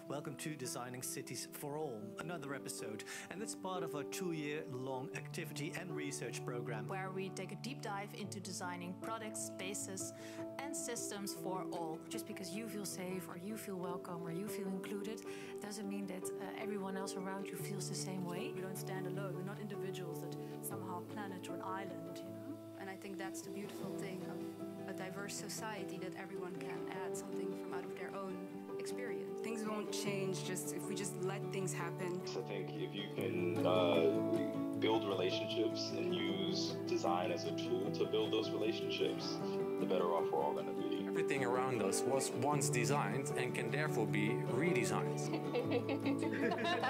Welcome to Designing Cities for All, another episode, and it's part of our 2-year-long activity and research program, where we take a deep dive into designing products, spaces, and systems for all. Just because you feel safe, or you feel welcome, or you feel included, doesn't mean that everyone else around you feels the same way. We don't stand alone. We're not individuals that somehow planet or an island, you know? And I think that's the beautiful thing of a diverse society, that everyone can add something from out of their own experience. Things won't change just if we just let things happen. I think if you can build relationships and use design as a tool to build those relationships, the better off we're all going to be. Everything around us was once designed and can therefore be redesigned.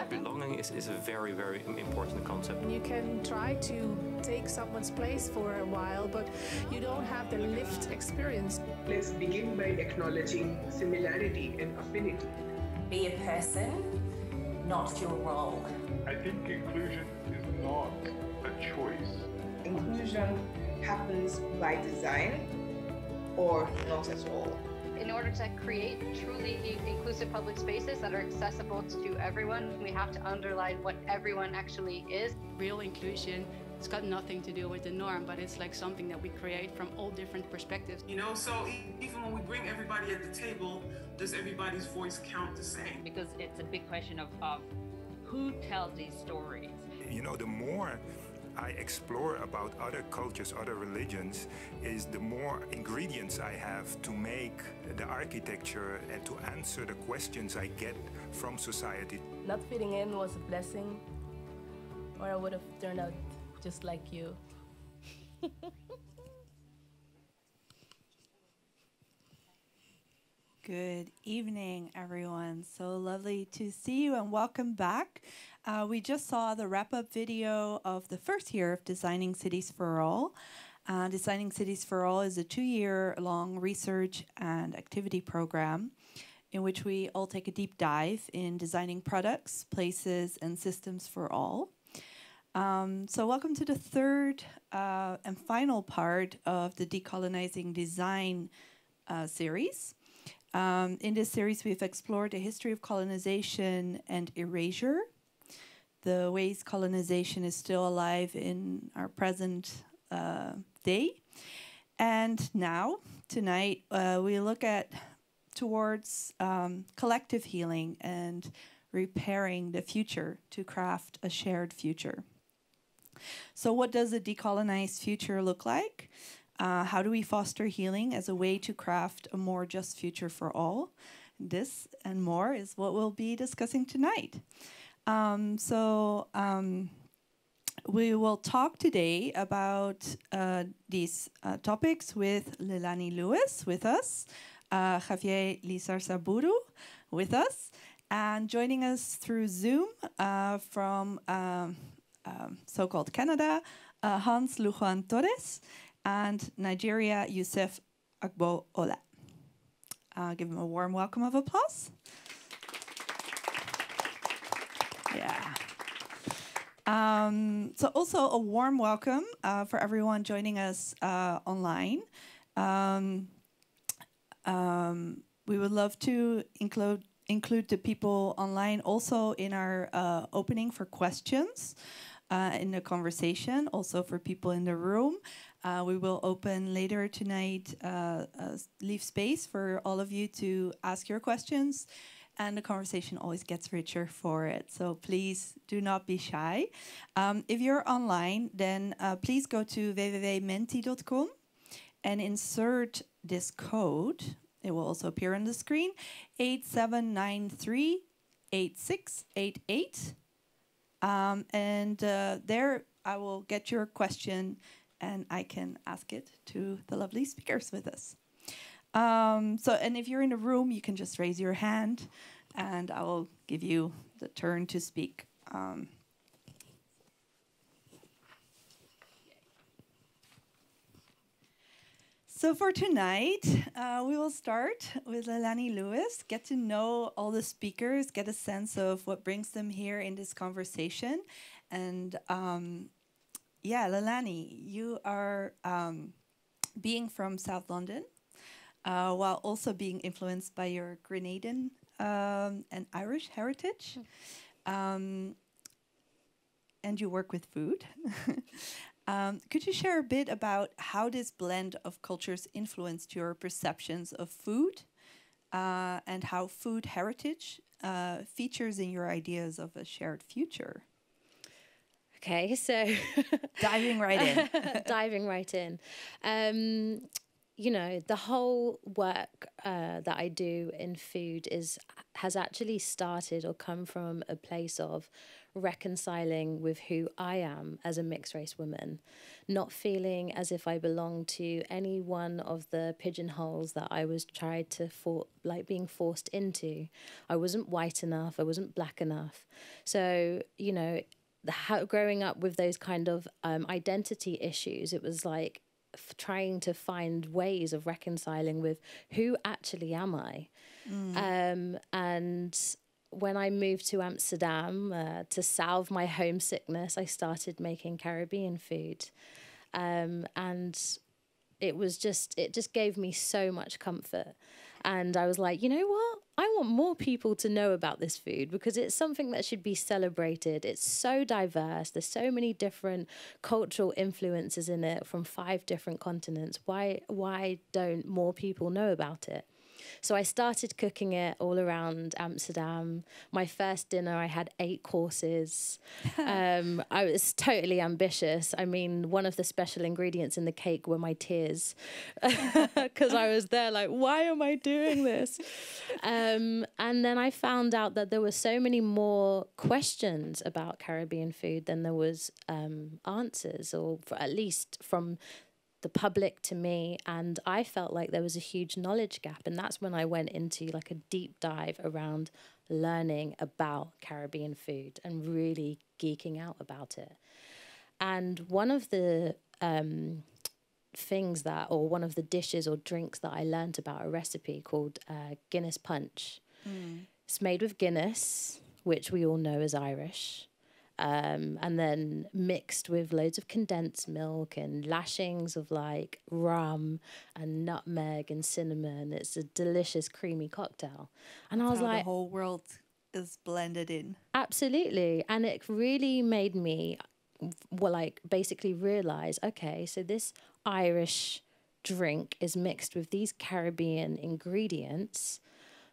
Belonging is a very, very important concept. You can try to take someone's place for a while, but you don't have the lived experience. Let's begin by acknowledging similarity and affinity. Be a person, not your role. I think inclusion is not a choice. Inclusion happens by design or not at all. In order to create truly inclusive public spaces that are accessible to everyone, we have to underline what everyone actually is. Real inclusion, it's got nothing to do with the norm, but it's like something that we create from all different perspectives. You know, so even when we bring everybody at the table, does everybody's voice count the same? Because it's a big question of who tells these stories. You know, the more I explore about other cultures, other religions, is the more ingredients I have to make the architecture and to answer the questions I get from society. Not fitting in was a blessing, or I would have turned out just like you. Good evening, everyone. So lovely to see you and welcome back. We just saw the wrap-up video of the first year of Designing Cities for All. Designing Cities for All is a 2-year-long research and activity program in which we all take a deep dive in designing products, places, and systems for all. So welcome to the third and final part of the Decolonizing Design series. In this series, we've explored the history of colonization and erasure, the ways colonization is still alive in our present day. And now, tonight, we look towards collective healing and repairing the future to craft a shared future. So what does a decolonized future look like? How do we foster healing as a way to craft a more just future for all? This and more is what we'll be discussing tonight. We will talk today about these topics with Lelani Lewis with us, Javier Lizarzaburu with us, and joining us through Zoom from so-called Canada, Hanss Lujan Torres, and Nigeria, Yussef Agbo-Ola. Give him a warm welcome of applause. Yeah. So also a warm welcome for everyone joining us online. We would love to include the people online also in our opening for questions in the conversation, also for people in the room. We will open later tonight, leave space for all of you to ask your questions, and the conversation always gets richer for it. So please do not be shy. If you're online, then please go to www.menti.com and insert this code. It will also appear on the screen, 87938688. There I will get your question and I can ask it to the lovely speakers with us. And if you're in the room, you can just raise your hand and I will give you the turn to speak. So for tonight, we will start with Lelani Lewis, get to know all the speakers, get a sense of what brings them here in this conversation. And yeah, Lelani, you are being from South London, while also being influenced by your Grenadian and Irish heritage. And you work with food. Could you share a bit about how this blend of cultures influenced your perceptions of food and how food heritage features in your ideas of a shared future? Okay, so diving right in. Diving right in. You know, the whole work that I do in food has actually started or come from a place of reconciling with who I am as a mixed race woman, not feeling as if I belong to any one of the pigeonholes that I was tried to being forced into. I wasn't white enough, I wasn't black enough. So, you know, growing up with those kind of identity issues, it was like trying to find ways of reconciling with who actually am I. And when I moved to Amsterdam to salve my homesickness, I started making Caribbean food. And it just gave me so much comfort. And I was like, you know what? I want more people to know about this food because it's something that should be celebrated. It's so diverse. There's so many different cultural influences in it from 5 different continents. Why don't more people know about it? So I started cooking it all around Amsterdam. My first dinner, I had 8 courses. I was totally ambitious. I mean, one of the special ingredients in the cake were my tears because I was there like, why am I doing this? And then I found out that there were so many more questions about Caribbean food than there was answers, or at least from the public to me, and I felt like there was a huge knowledge gap, and that's when I went into like a deep dive around learning about Caribbean food and really geeking out about it. And one of the one of the dishes or drinks that I learned about, a recipe called Guinness Punch. It's made with Guinness, which we all know is Irish. And then mixed with loads of condensed milk and lashings of like rum and nutmeg and cinnamon. It's a delicious creamy cocktail. And I was like, the whole world is blended in. Absolutely. And it really made me basically realize, okay, so this Irish drink is mixed with these Caribbean ingredients.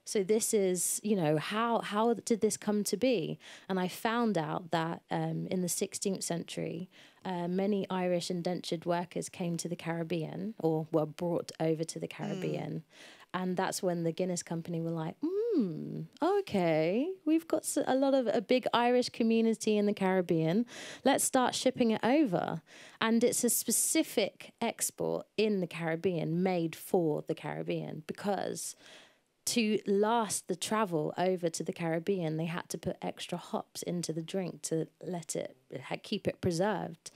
So this is, you know, how did this come to be? And I found out that in the 16th century, many Irish indentured workers came to the Caribbean or were brought over to the Caribbean. And that's when the Guinness Company were like, okay, we've got a big Irish community in the Caribbean. Let's start shipping it over. And it's a specific export in the Caribbean made for the Caribbean because to last the travel over to the Caribbean, they had to put extra hops into the drink to keep it preserved.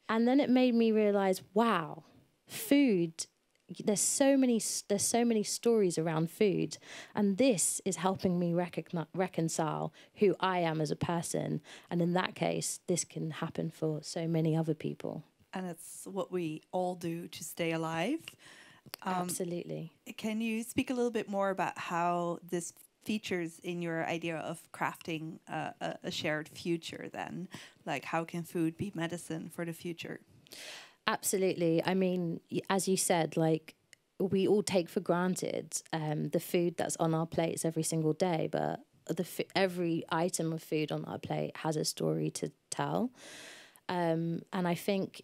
And then it made me realize, wow, food, there's so many stories around food, and this is helping me reconcile who I am as a person. And in that case, this can happen for so many other people. And it's what we all do to stay alive. Absolutely. Can you speak a little bit more about how this features in your idea of crafting a shared future then? Like, how can food be medicine for the future? Absolutely. I mean, as you said, like, we all take for granted the food that's on our plates every single day, but every item of food on our plate has a story to tell. And I think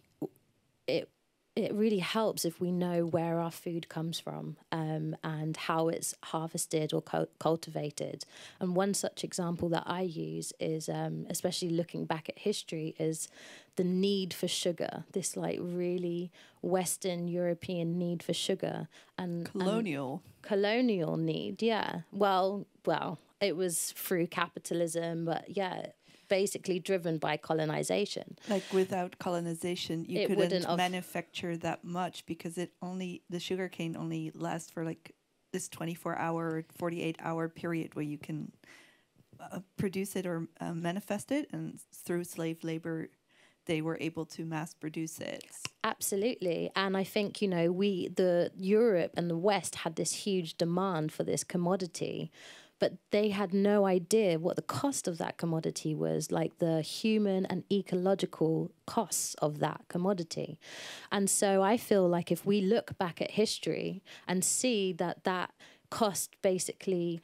it really helps if we know where our food comes from and how it's harvested or cultivated. And one such example that I use is, especially looking back at history, is the need for sugar, this like really Western European need for sugar. And colonial need, yeah. Well, it was through capitalism, but yeah, basically driven by colonization. Like without colonization, you couldn't manufacture that much because the sugarcane only lasts for like this 24-hour, 48-hour period where you can produce it or manifest it, and through slave labor, they were able to mass produce it. Absolutely. And I think, Europe and the West had this huge demand for this commodity. but they had no idea what the cost of that commodity was, like the human and ecological costs of that commodity. And so I feel like if we look back at history and see that that cost basically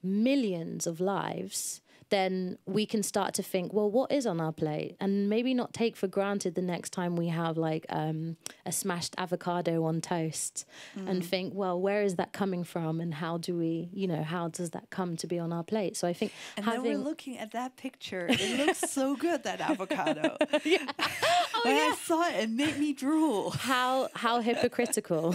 millions of lives, then we can start to think, well, what is on our plate? And maybe not take for granted the next time we have like a smashed avocado on toast and think, well, where is that coming from? And how do we, you know, how does that come to be on our plate? So I think and then we're looking at that picture. It looks so good, that avocado. When I saw it, it made me drool. How hypocritical.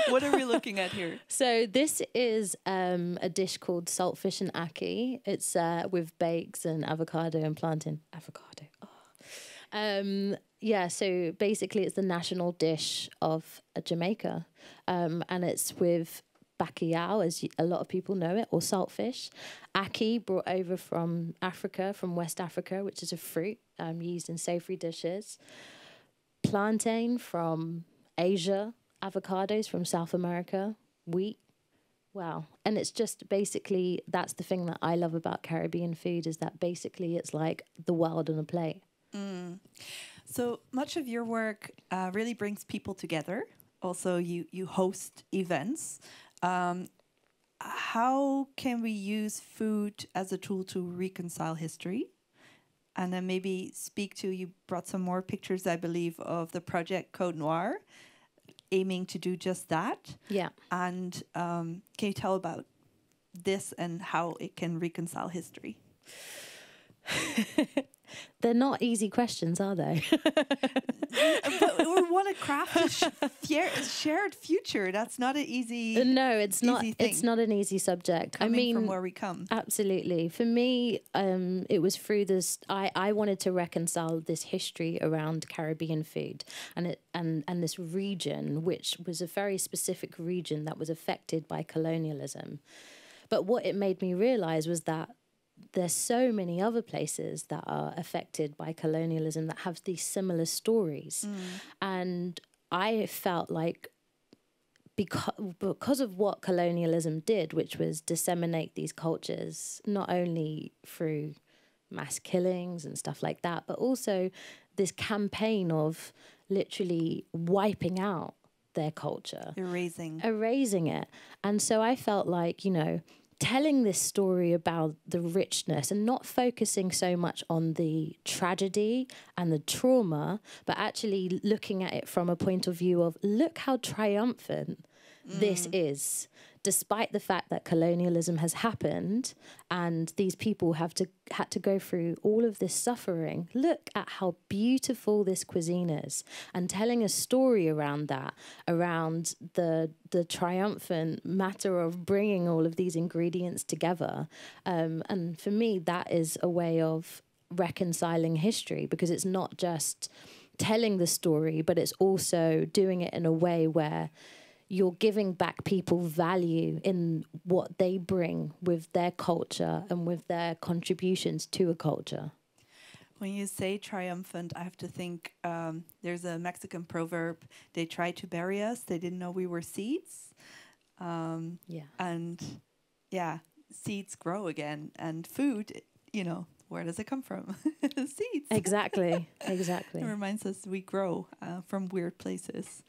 What are we looking at here? So this is a dish called Saltfish and Ackee. It's with bakes and avocado and plantain. Avocado. Oh. Yeah, so basically it's the national dish of Jamaica. And it's with bacalhau, as a lot of people know it, or saltfish. Ackee, brought over from Africa, from West Africa, which is a fruit used in savory dishes. Plantain from Asia. Avocados from South America. Wheat. Wow. And it's just basically, that's the thing that I love about Caribbean food, is that basically it's like the world on a plate. So much of your work really brings people together. Also, you host events. How can we use food as a tool to reconcile history? And then maybe speak to, you brought some more pictures, I believe, of the project Code Noir, aiming to do just that. Yeah. And can you tell about this and how it can reconcile history? They're not easy questions, are they? But we want to craft a shared future. That's not an easy. No, it's not. Thing. It's not an easy subject. Coming I mean, from where we come. Absolutely. For me, it was through this. I wanted to reconcile this history around Caribbean food and this region, which was a very specific region that was affected by colonialism. But what it made me realize was that there's so many other places that are affected by colonialism that have these similar stories. And I felt like because of what colonialism did, which was disseminate these cultures, not only through mass killings and stuff like that, but also this campaign of literally wiping out their culture. Erasing it. And so I felt like, you know, telling this story about the richness and not focusing so much on the tragedy and the trauma, but actually looking at it from a point of view of, look how triumphant this is, despite the fact that colonialism has happened and these people had to go through all of this suffering. Look at how beautiful this cuisine is, and telling a story around that, around the triumphant matter of bringing all of these ingredients together. And for me, that is a way of reconciling history, because it's not just telling the story, but it's also doing it in a way where you're giving back people value in what they bring with their culture and with their contributions to a culture. When you say triumphant, I have to think, there's a Mexican proverb, they tried to bury us, they didn't know we were seeds. And yeah, seeds grow again. And food, you know, where does it come from? Seeds. Exactly, exactly. It reminds us we grow from weird places.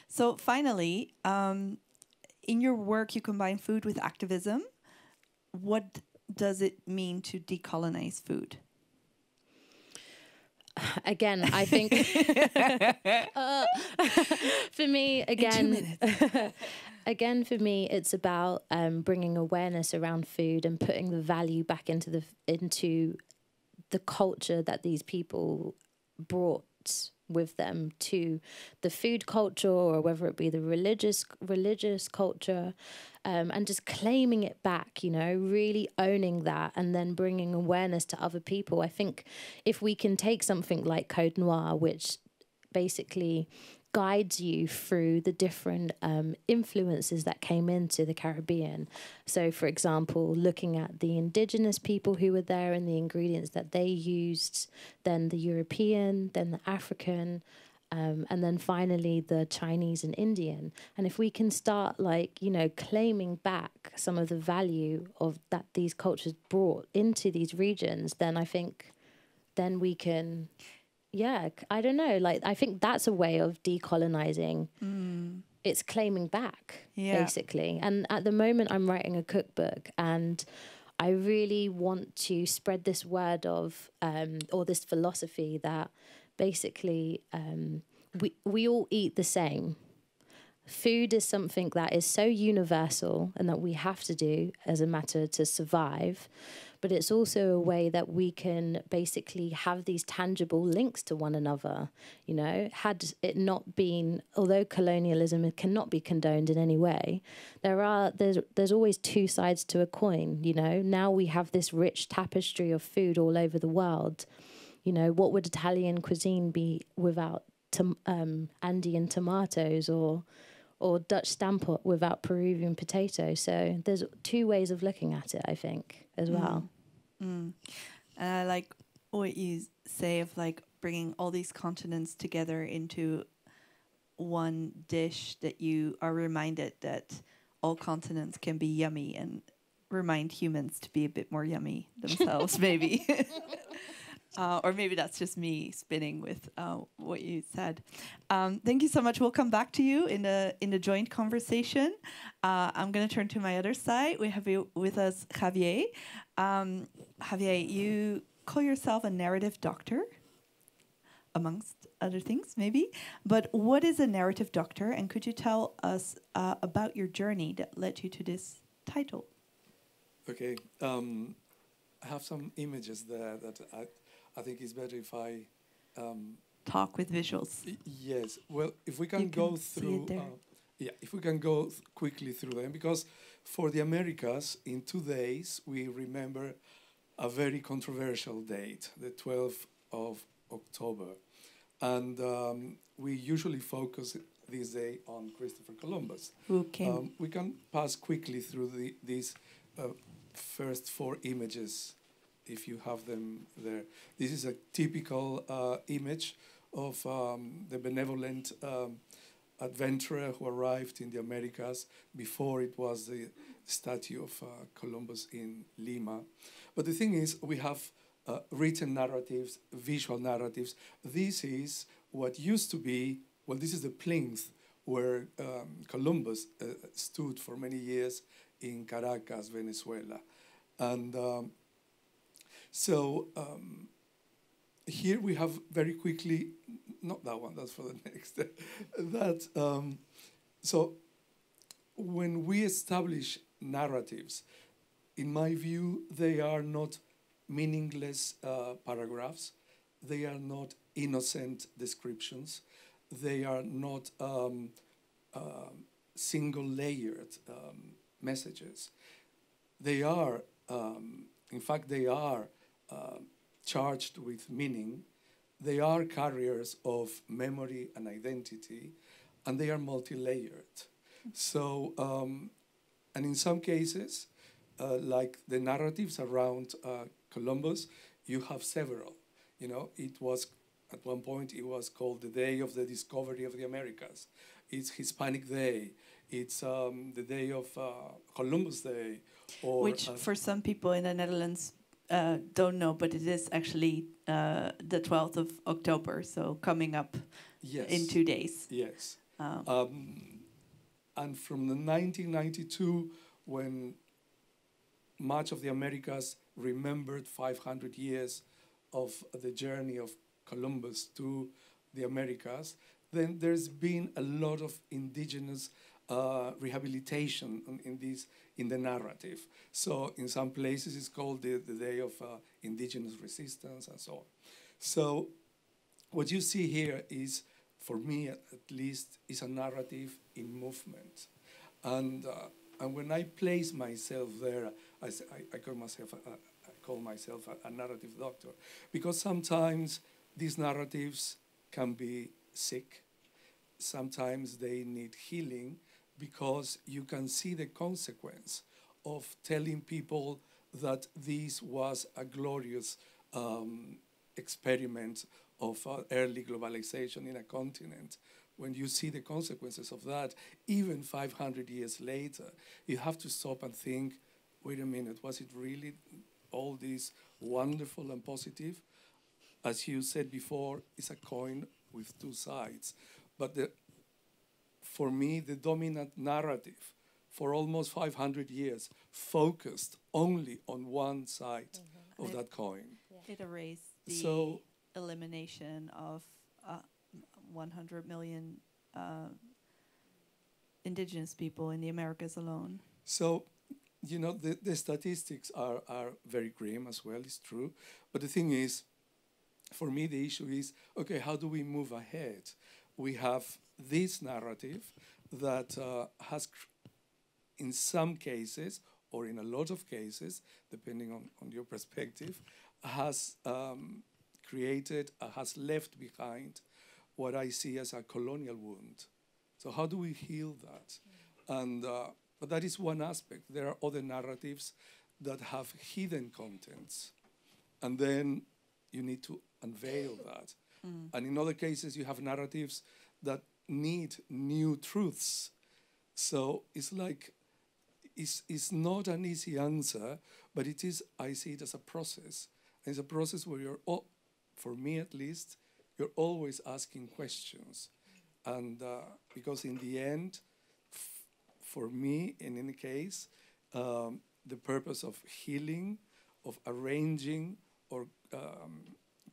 So finally, in your work, you combine food with activism. What does it mean to decolonize food? Again, I think for me, again, for me, it's about bringing awareness around food and putting the value back into the culture that these people brought with them to the food culture, or whether it be the religious culture, and just claiming it back, you know, really owning that, and then bringing awareness to other people. I think if we can take something like Code Noir, which basically guides you through the different influences that came into the Caribbean. So, for example, looking at the indigenous people who were there and the ingredients that they used, then the European, then the African, and then finally the Chinese and Indian. And if we can start, like, you know, claiming back some of the value of that these cultures brought into these regions, then I think then we can, yeah, I don't know, like, I think that's a way of decolonizing. It's claiming back, basically. And at the moment I'm writing a cookbook, and I really want to spread this word of, or this philosophy that basically we all eat the same. Food is something that is so universal and that we have to do as a matter to survive, but it's also a way that we can basically have these tangible links to one another. You know, had it not been, although colonialism cannot be condoned in any way, there's always two sides to a coin. You know, now we have this rich tapestry of food all over the world. You know, what would Italian cuisine be without Andean tomatoes, or Dutch stamppot without Peruvian potatoes? So there's two ways of looking at it, I think, as well. And I like what you say of like bringing all these continents together into one dish, that you are reminded that all continents can be yummy, and remind humans to be a bit more yummy themselves, maybe. Or maybe that's just me spinning with what you said. Thank you so much. We'll come back to you in a joint conversation. I'm going to turn to my other side. We have with us Javier. Javier, you call yourself a narrative doctor, amongst other things, maybe. But what is a narrative doctor? And could you tell us about your journey that led you to this title? Okay. I have some images there that I think it's better if I talk with visuals. Yes. Well, if we can go through, if we can go quickly through them, because for the Americas, in 2 days we remember a very controversial date, the 12th of October, and we usually focus this day on Christopher Columbus. Who came? We can pass quickly through these first 4 images, if you have them there. This is a typical image of the benevolent adventurer who arrived in the Americas before it was the statue of Columbus in Lima. But the thing is, we have written narratives, visual narratives. This is what used to be, well, this is the plinth where Columbus stood for many years in Caracas, Venezuela. And here we have very quickly, not that one, that's for the next, so when we establish narratives, in my view, they are not meaningless paragraphs, they are not innocent descriptions, they are not single-layered messages. They are, in fact, they are charged with meaning. They are carriers of memory and identity, and they are multi-layered. So, and in some cases, like the narratives around Columbus, you have several. You know, it was, at one point, it was called the Day of the Discovery of the Americas. It's Hispanic Day. It's the day of Columbus Day. Or, which, for some people in the Netherlands, don't know, but it is actually the 12th of October, so coming up in 2 days. Yes. And from the 1992, when much of the Americas remembered 500 years of the journey of Columbus to the Americas, then there's been a lot of indigenous rehabilitation in the narrative. So in some places it's called the Day of Indigenous Resistance and so on. So what you see here is, for me at least, is a narrative in movement. And when I place myself there, I call myself a narrative doctor, because sometimes these narratives can be sick, sometimes they need healing, because you can see the consequence of telling people that this was a glorious experiment of early globalization in a continent, when you see the consequences of that, even 500 years later, you have to stop and think, wait a minute, was it really all this wonderful and positive? As you said before, it's a coin with two sides. But for me, the dominant narrative for almost 500 years focused only on one side of that coin. It erased the elimination of 100 million indigenous people in the Americas alone. So, you know, the statistics are very grim as well, it's true. But the thing is, for me, the issue is, okay, how do we move ahead? We have this narrative that has, in some cases, or in a lot of cases, depending on your perspective, has created, has left behind what I see as a colonial wound. So how do we heal that? And but that is one aspect. There are other narratives that have hidden contents, and then you need to unveil that. And in other cases, you have narratives that need new truths. So it's like, it's not an easy answer, but it is, I see it as a process. And it's a process where you're, for me at least, you're always asking questions. And because in the end, for me, in any case, the purpose of healing, of arranging or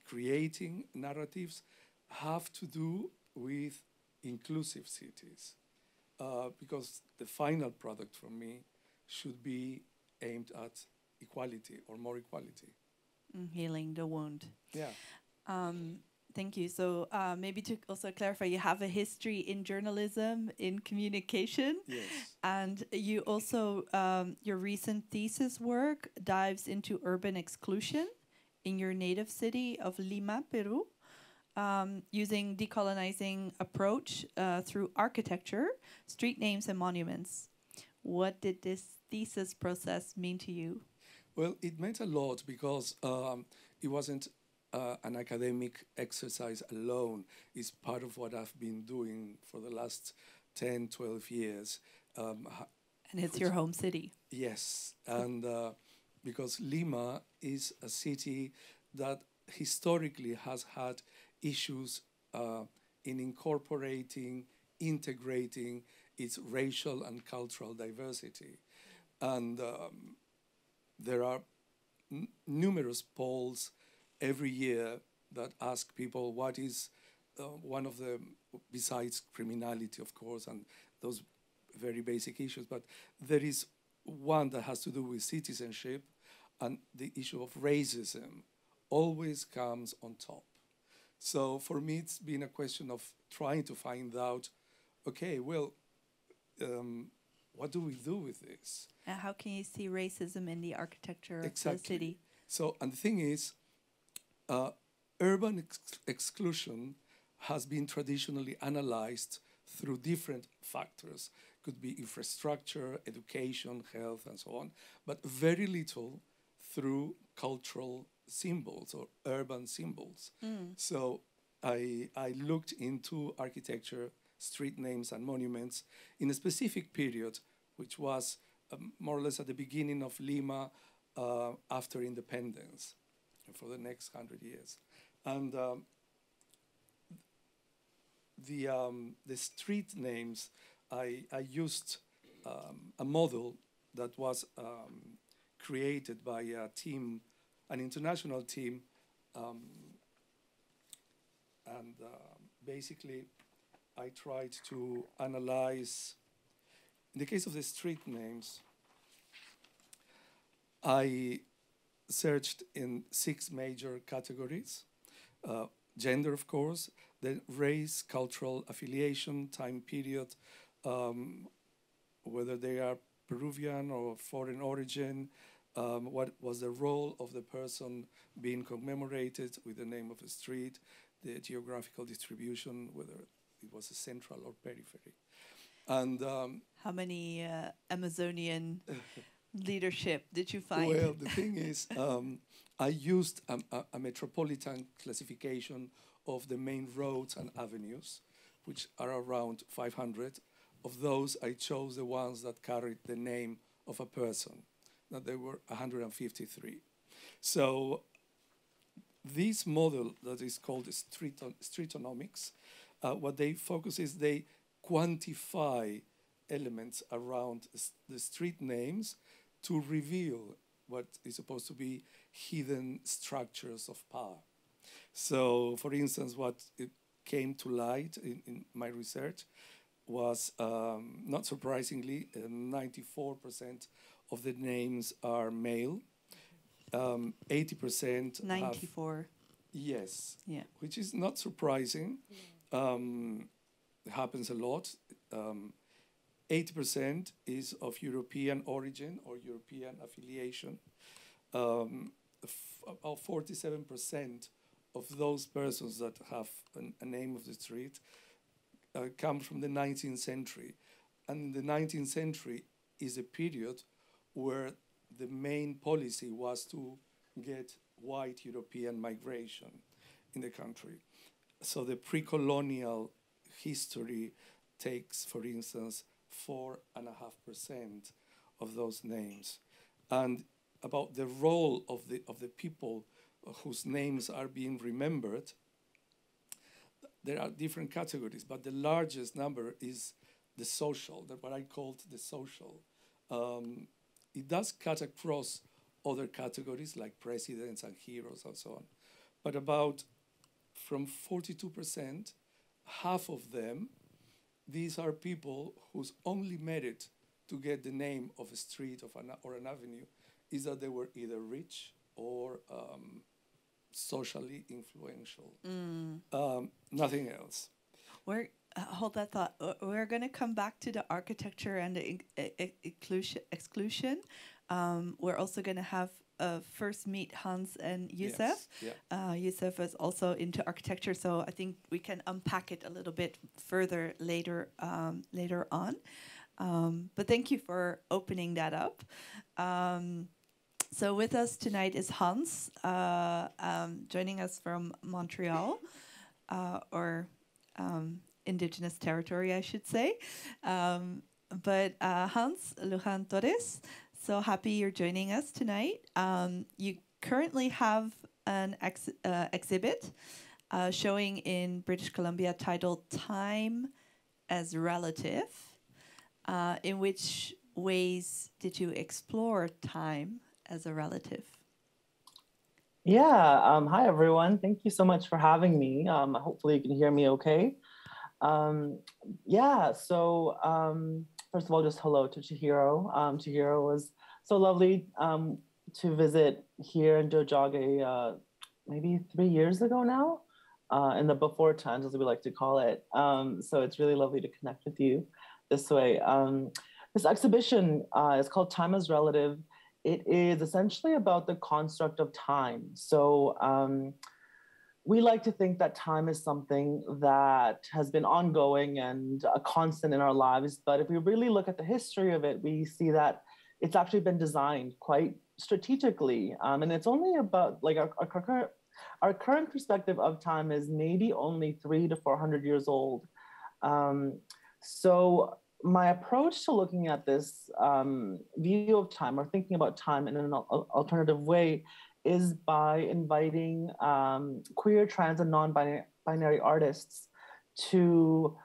creating narratives have to do with inclusive cities. Because the final product for me should be aimed at equality or more equality. Healing the wound. Yeah. Thank you. So maybe to also clarify, you have a history in journalism, in communication. Yes. And you also, your recent thesis work dives into urban exclusion in your native city of Lima, Peru, using decolonizing approach through architecture, street names and monuments. What did this thesis process mean to you? Well, it meant a lot because it wasn't an academic exercise alone. It's part of what I've been doing for the last 10, 12 years. And it's your home city. Yes, and because Lima is a city that historically has had issues in incorporating, integrating its racial and cultural diversity. And there are numerous polls every year that ask people what is one of the, besides criminality, of course, and those very basic issues, but there is one that has to do with citizenship, and the issue of racism always comes on top. So for me, it's been a question of trying to find out, okay, well, what do we do with this? And how can you see racism in the architecture of the city? So, and the thing is, urban exclusion has been traditionally analyzed through different factors. Could be infrastructure, education, health, and so on, but very little through cultural symbols or urban symbols. So I looked into architecture, street names and monuments in a specific period, which was more or less at the beginning of Lima after independence for the next 100 years. And the street names, I used a model that was created by a team, an international team, and basically I tried to analyze, in the case of the street names, I searched in 6 major categories. Gender, of course, then race, cultural affiliation, time period, whether they are Peruvian or foreign origin, what was the role of the person being commemorated with the name of a street, the geographical distribution, whether it was a central or periphery. And how many Amazonian leadership did you find? Well, the thing is, I used a metropolitan classification of the main roads and avenues, which are around 500. Of those, I chose the ones that carried the name of a person. Now, there were 153. So this model that is called streetonomics, what they focus is they quantify elements around the street names to reveal what is supposed to be hidden structures of power. So, for instance, what it came to light in my research was, not surprisingly, 94% of the names are male. 80% 94. Yes. Yeah. Which is not surprising. It happens a lot. 80% is of European origin or European affiliation. About 47% of those persons that have a name of the street come from the 19th century. And the 19th century is a period where the main policy was to get white European migration in the country. So the pre-colonial history takes, for instance, 4.5% of those names. And about the role of the people whose names are being remembered, there are different categories, but the largest number is the social, that what I called the social. It does cut across other categories like presidents and heroes and so on. But about from 42%, half of them, these are people whose only merit to get the name of a street or an avenue is that they were either rich or socially influential. Nothing else. Hold that thought. We're going to come back to the architecture and the exclusion. We're also going to have first meet Hanss and Yussef. Yes, yeah. Yussef is also into architecture, so I think we can unpack it a little bit further later on. But thank you for opening that up. So with us tonight is Hanss, joining us from Montreal, or Indigenous territory, I should say. But Hanss Lujan Torres, so happy you're joining us tonight. You currently have an exhibit showing in British Columbia titled Time as Relative. In which ways did you explore time as a relative? Yeah, hi everyone. Thank you so much for having me. Hopefully you can hear me okay. First of all, just hello to Chihiro. Chihiro was so lovely to visit here in Dojage maybe 3 years ago now, in the before times, as we like to call it. So it's really lovely to connect with you this way. This exhibition is called Time as Relative. It is essentially about the construct of time. So we like to think that time is something that has been ongoing and a constant in our lives. But if we really look at the history of it, we see that it's actually been designed quite strategically. And it's only about, like, our current perspective of time is maybe only 300 to 400 years old. So my approach to looking at this view of time, or thinking about time in an alternative way, is by inviting queer, trans, and non-binary artists to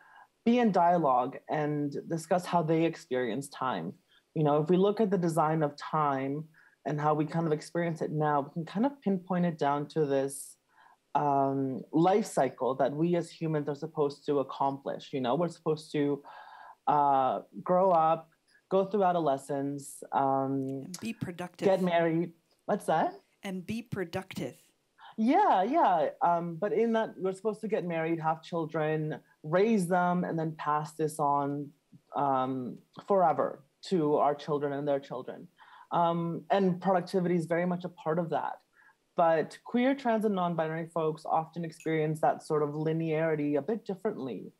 be in dialogue and discuss how they experience time. You know, if we look at the design of time and how we kind of experience it now, we can kind of pinpoint it down to this life cycle that we as humans are supposed to accomplish. You know, we're supposed to grow up, go through adolescence, be productive, get married. What's that? And be productive. Yeah. But in that, we're supposed to get married, have children, raise them, and then pass this on forever to our children and their children. And productivity is very much a part of that. But queer, trans, and non-binary folks often experience that sort of linearity a bit differently.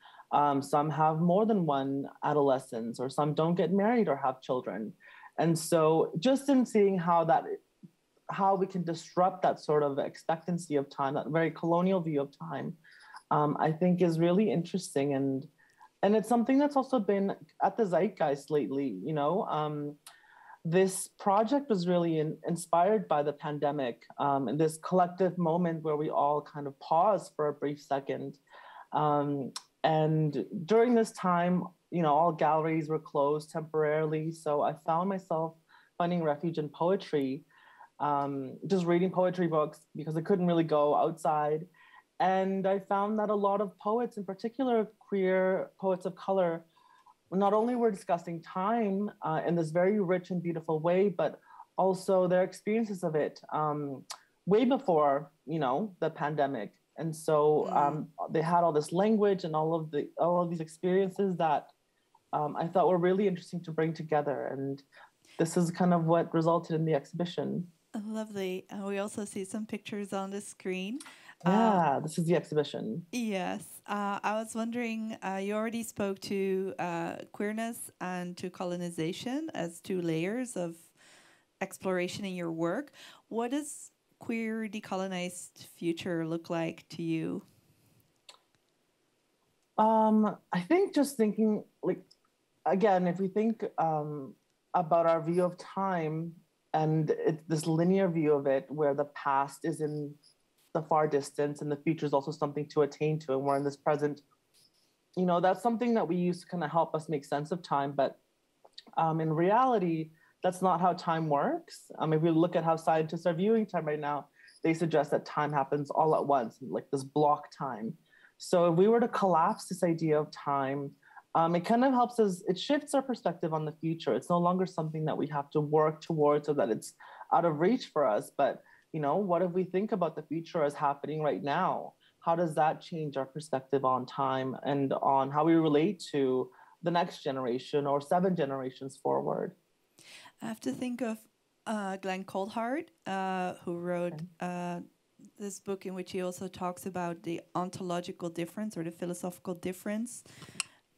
Some have more than one adolescence, or some don't get married or have children. And so just in seeing how we can disrupt that sort of expectancy of time, that very colonial view of time, I think is really interesting. And it's something that's also been at the zeitgeist lately, you know. This project was really inspired by the pandemic, and this collective moment where we all kind of pause for a brief second. And during this time, you know, all galleries were closed temporarily. So I found myself finding refuge in poetry, just reading poetry books because I couldn't really go outside. And I found that a lot of poets, in particular queer poets of color, not only were discussing time in this very rich and beautiful way, but also their experiences of it way before, you know, the pandemic. And so they had all this language and all of these experiences that I thought were really interesting to bring together. And this is kind of what resulted in the exhibition. Lovely. We also see some pictures on the screen. Yeah, this is the exhibition. Yes. I was wondering, you already spoke to queerness and to colonization as two layers of exploration in your work. What does queer decolonized future look like to you? I think just thinking, like, again, if we think about our view of time and it's this linear view of it where the past is in the far distance and the future is also something to attain to, and we're in this present, you know, that's something that we use to kind of help us make sense of time. But in reality, that's not how time works. If we look at how scientists are viewing time right now, they suggest that time happens all at once, like this block time. So if we were to collapse this idea of time, it kind of helps us, it shifts our perspective on the future. It's no longer something that we have to work towards or that it's out of reach for us. But, you know, what if we think about the future as happening right now? How does that change our perspective on time and on how we relate to the next generation or 7 generations forward? I have to think of Glenn Coulthard, who wrote this book in which he also talks about the ontological difference or the philosophical difference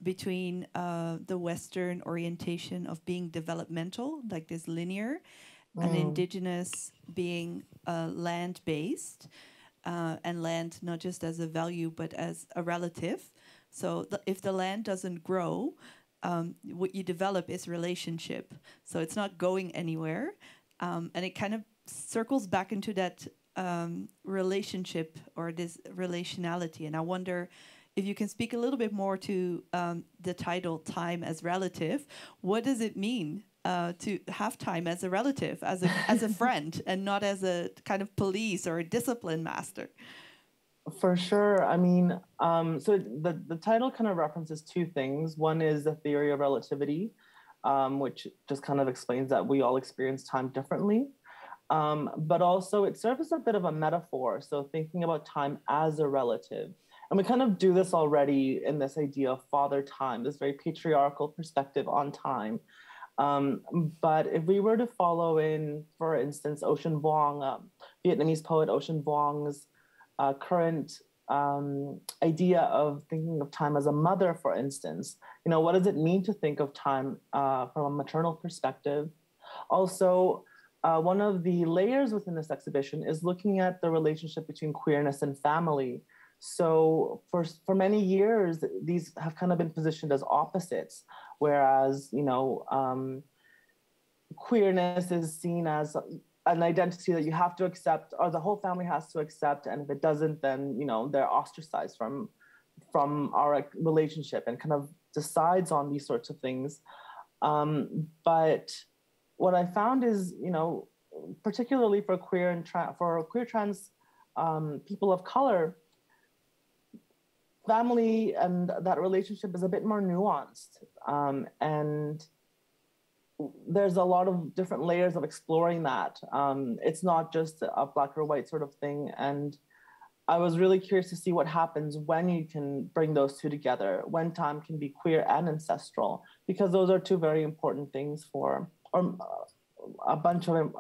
between the Western orientation of being developmental, like this linear, and Indigenous being land-based, and land not just as a value, but as a relative. So if the land doesn't grow, what you develop is relationship. So it's not going anywhere. And it kind of circles back into that relationship or this relationality. And I wonder if you can speak a little bit more to the title, Time as Relative. What does it mean to have time as a relative, as a friend, and not as a kind of police or a discipline master? For sure. I mean, so the title kind of references 2 things. One is the theory of relativity, which just kind of explains that we all experience time differently. But also it serves as a bit of a metaphor. So thinking about time as a relative. And we kind of do this already in this idea of father time, this very patriarchal perspective on time. But if we were to follow in, for instance, Ocean Vuong, Vietnamese poet Ocean Vuong's current idea of thinking of time as a mother, for instance, you know, what does it mean to think of time from a maternal perspective? Also, one of the layers within this exhibition is looking at the relationship between queerness and family. So for many years, these have kind of been positioned as opposites, whereas, you know, queerness is seen as an identity that you have to accept, or the whole family has to accept, and if it doesn't, then, you know, they're ostracized from our relationship, and kind of decides on these sorts of things. But what I found is, you know, particularly for queer and trans people of color, family and that relationship is a bit more nuanced, and there's a lot of different layers of exploring that. It's not just a black or white sort of thing. And I was really curious to see what happens when you can bring those 2 together, when time can be queer and ancestral, because those are 2 very important things for, or a bunch of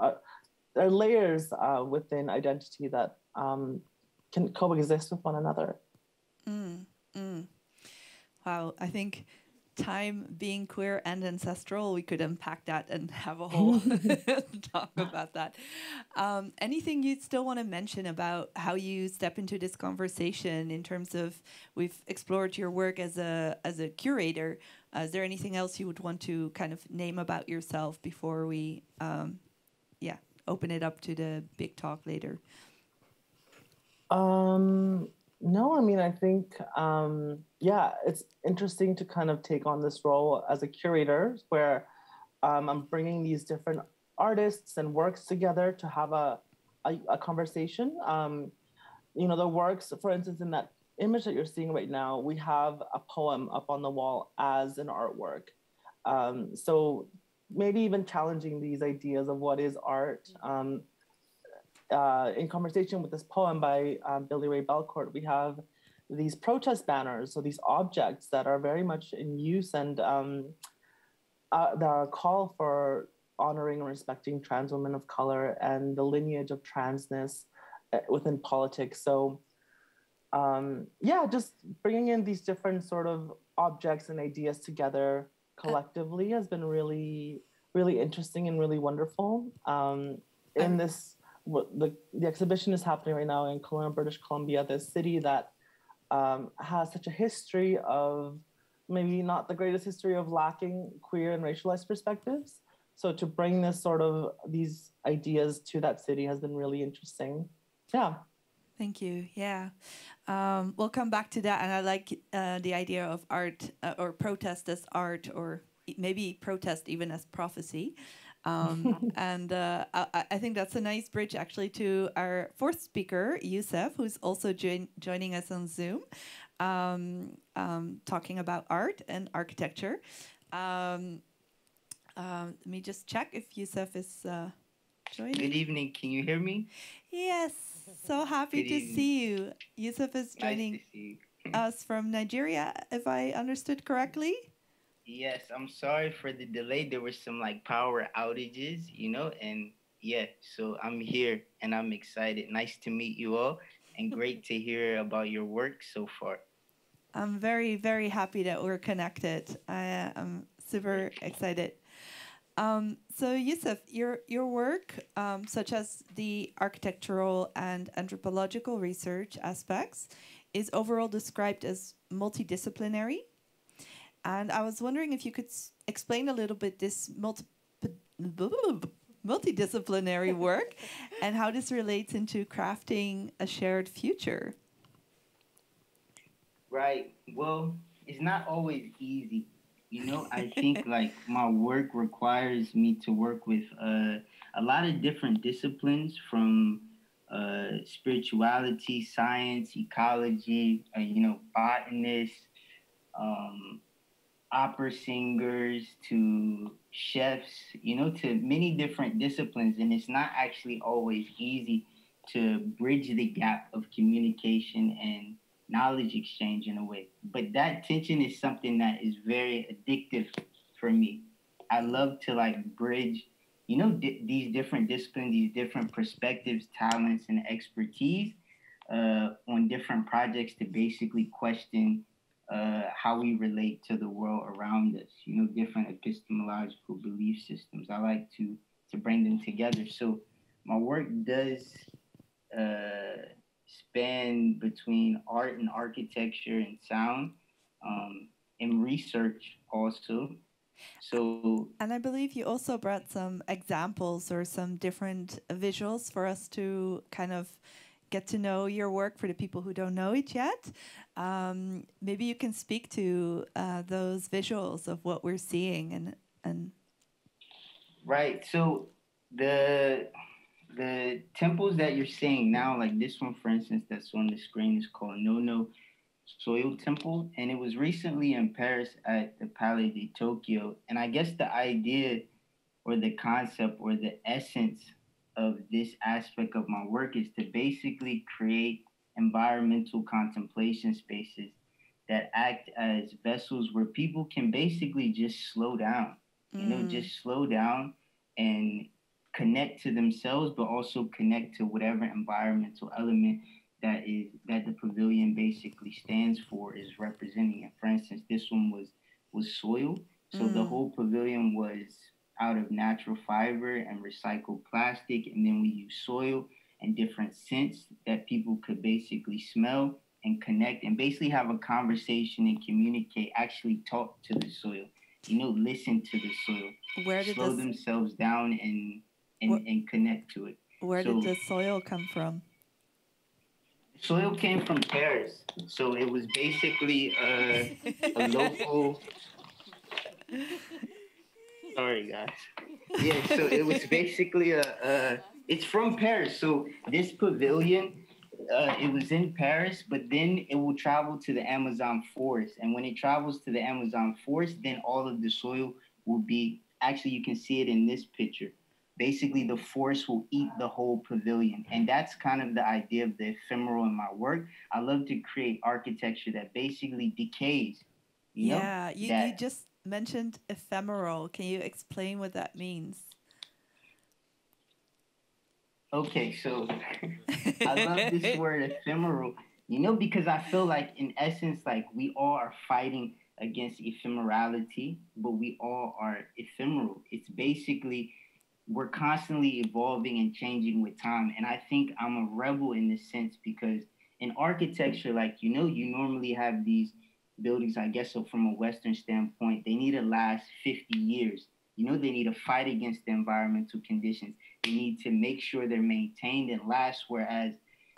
there are layers within identity that can coexist with one another. Wow, I think time being queer and ancestral, we could unpack that and have a whole talk about that. Anything you'd still want to mention about how you step into this conversation in terms of, we've explored your work as a curator. Is there anything else you would want to kind of name about yourself before we open it up to the big talk later? No, I mean, I think, it's interesting to kind of take on this role as a curator where I'm bringing these different artists and works together to have a conversation. The works, for instance, in that image that you're seeing right now, we have a poem up on the wall as an artwork. So maybe even challenging these ideas of what is art. In conversation with this poem by Billy Ray Belcourt, we have these protest banners, so these objects that are very much in use and that are a call for honoring and respecting trans women of color and the lineage of transness within politics. So just bringing in these different sort of objects and ideas together collectively has been really, really interesting and really wonderful. In this, the exhibition is happening right now in Kelowna, British Columbia, this city that has such a history of, maybe not the greatest history of lacking queer and racialized perspectives. So to bring this sort of, these ideas to that city has been really interesting. Yeah. Thank you. Yeah. We'll come back to that. And I like the idea of art or protest as art, or maybe protest even as prophecy. And I think that's a nice bridge actually to our fourth speaker, Yussef, who's also joining us on Zoom, talking about art and architecture. Let me just check if Yussef is joining. Good evening. Can you hear me? Yes. So happy to see you. Yussef is joining us from Nigeria, if I understood correctly. Yes, I'm sorry for the delay. There were some power outages, and so I'm here and I'm excited. Nice to meet you all and great to hear about your work so far. I'm very, very happy that we're connected. I'm super excited. So Yussef, your work, such as the architectural and anthropological research aspects, is overall described as multidisciplinary. And I was wondering if you could explain a little bit this multidisciplinary work and how this relates into crafting a shared future. Right. Well, it's not always easy. I think my work requires me to work with a lot of different disciplines, from spirituality, science, ecology, botanists, opera singers, to chefs, to many different disciplines. And it's not actually always easy to bridge the gap of communication and knowledge exchange in a way. But that tension is something that is very addictive for me. I love to bridge, these different disciplines, these different perspectives, talents, and expertise on different projects to basically question how we relate to the world around us, different epistemological belief systems. I like to bring them together. So my work does span between art and architecture and sound, and research also. So, and I believe you also brought some examples or some different visuals for us to kind of get to know your work for the people who don't know it yet. Maybe you can speak to those visuals of what we're seeing and. Right. So the temples that you're seeing now, like this one, for instance, that's on the screen, is called Nono Soil Temple, and it was recently in Paris at the Palais de Tokyo. And I guess the idea or the concept or the essence of this aspect of my work is to basically create environmental contemplation spaces that act as vessels where people can basically just slow down, just slow down and connect to themselves, but also connect to whatever environmental element that the pavilion basically stands for, is representing it. For instance, this one was was soil. So the whole pavilion was out of natural fiber and recycled plastic. And then we used soil and different scents that people could basically smell and connect and basically have a conversation and communicate, actually talk to the soil, listen to the soil, slow themselves down and connect to it. Where did the soil come from? Soil came from Paris. So it was basically a local... Sorry, guys. Yeah, so it was basically it's from Paris. So this pavilion, it was in Paris, but then it will travel to the Amazon forest. And when it travels to the Amazon forest, then all of the soil will be, actually you can see it in this picture. Basically, the forest will eat the whole pavilion. And that's kind of the idea of the ephemeral in my work. I love to create architecture that basically decays. You just mentioned ephemeral. Can you explain what that means? Okay, so I love this word ephemeral, because I feel like in essence, like we all are fighting against ephemerality, but we all are ephemeral. It's basically, we're constantly evolving and changing with time. And I think I'm a rebel in this sense because in architecture, like, you normally have these buildings, I guess, so from a Western standpoint, they need to last 50 years. They need to fight against the environmental conditions. They need to make sure they're maintained and last. Whereas,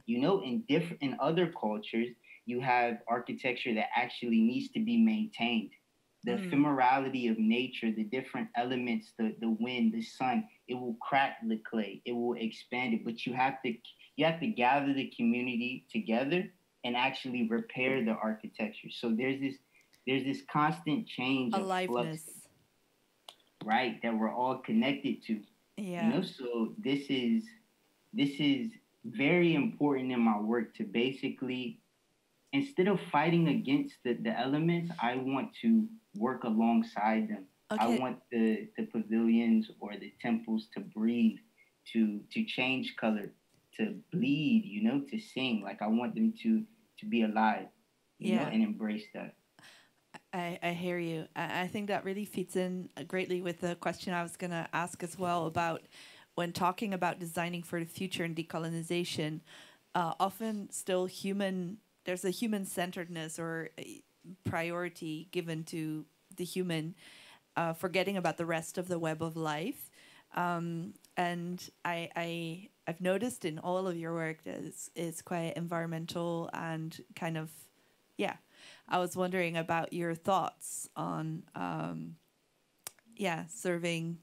in other cultures, you have architecture that actually needs to be maintained. The ephemerality of nature, the different elements, the wind, the sun, it will crack the clay, it will expand it. But you have to gather the community together and actually repair the architecture. So there's this constant change of flux, right, that we're all connected to. Yeah. So this is very important in my work to basically, instead of fighting against the elements, I want to work alongside them. Okay. I want the pavilions or the temples to breathe, to change color, to bleed, to sing. Like I want them to be alive, you know, and embrace that. I hear you. I think that really fits in greatly with the question I was going to ask as well about when talking about designing for the future and decolonization, often still there's a human-centeredness or priority given to the human, forgetting about the rest of the web of life. And I've noticed in all of your work that it's quite environmental and kind of, I was wondering about your thoughts on, serving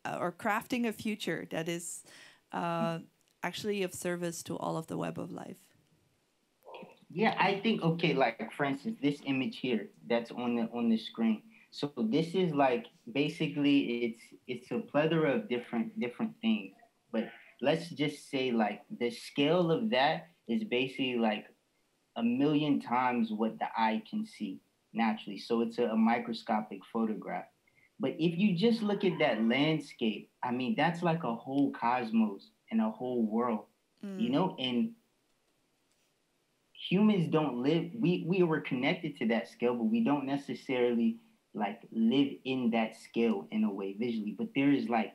or crafting a future that is actually of service to all of the web of life. Yeah, I think, okay, like for instance, this image here that's on the screen. So this is like, basically it's a plethora of different things. But let's just say like the scale of that is basically like 1 million times what the eye can see naturally. So it's a microscopic photograph. But if you just look at that landscape, I mean, that's like a whole cosmos and a whole world, you know, and humans don't live, we were connected to that scale, but we don't necessarily like live in that scale in a way visually. But there is like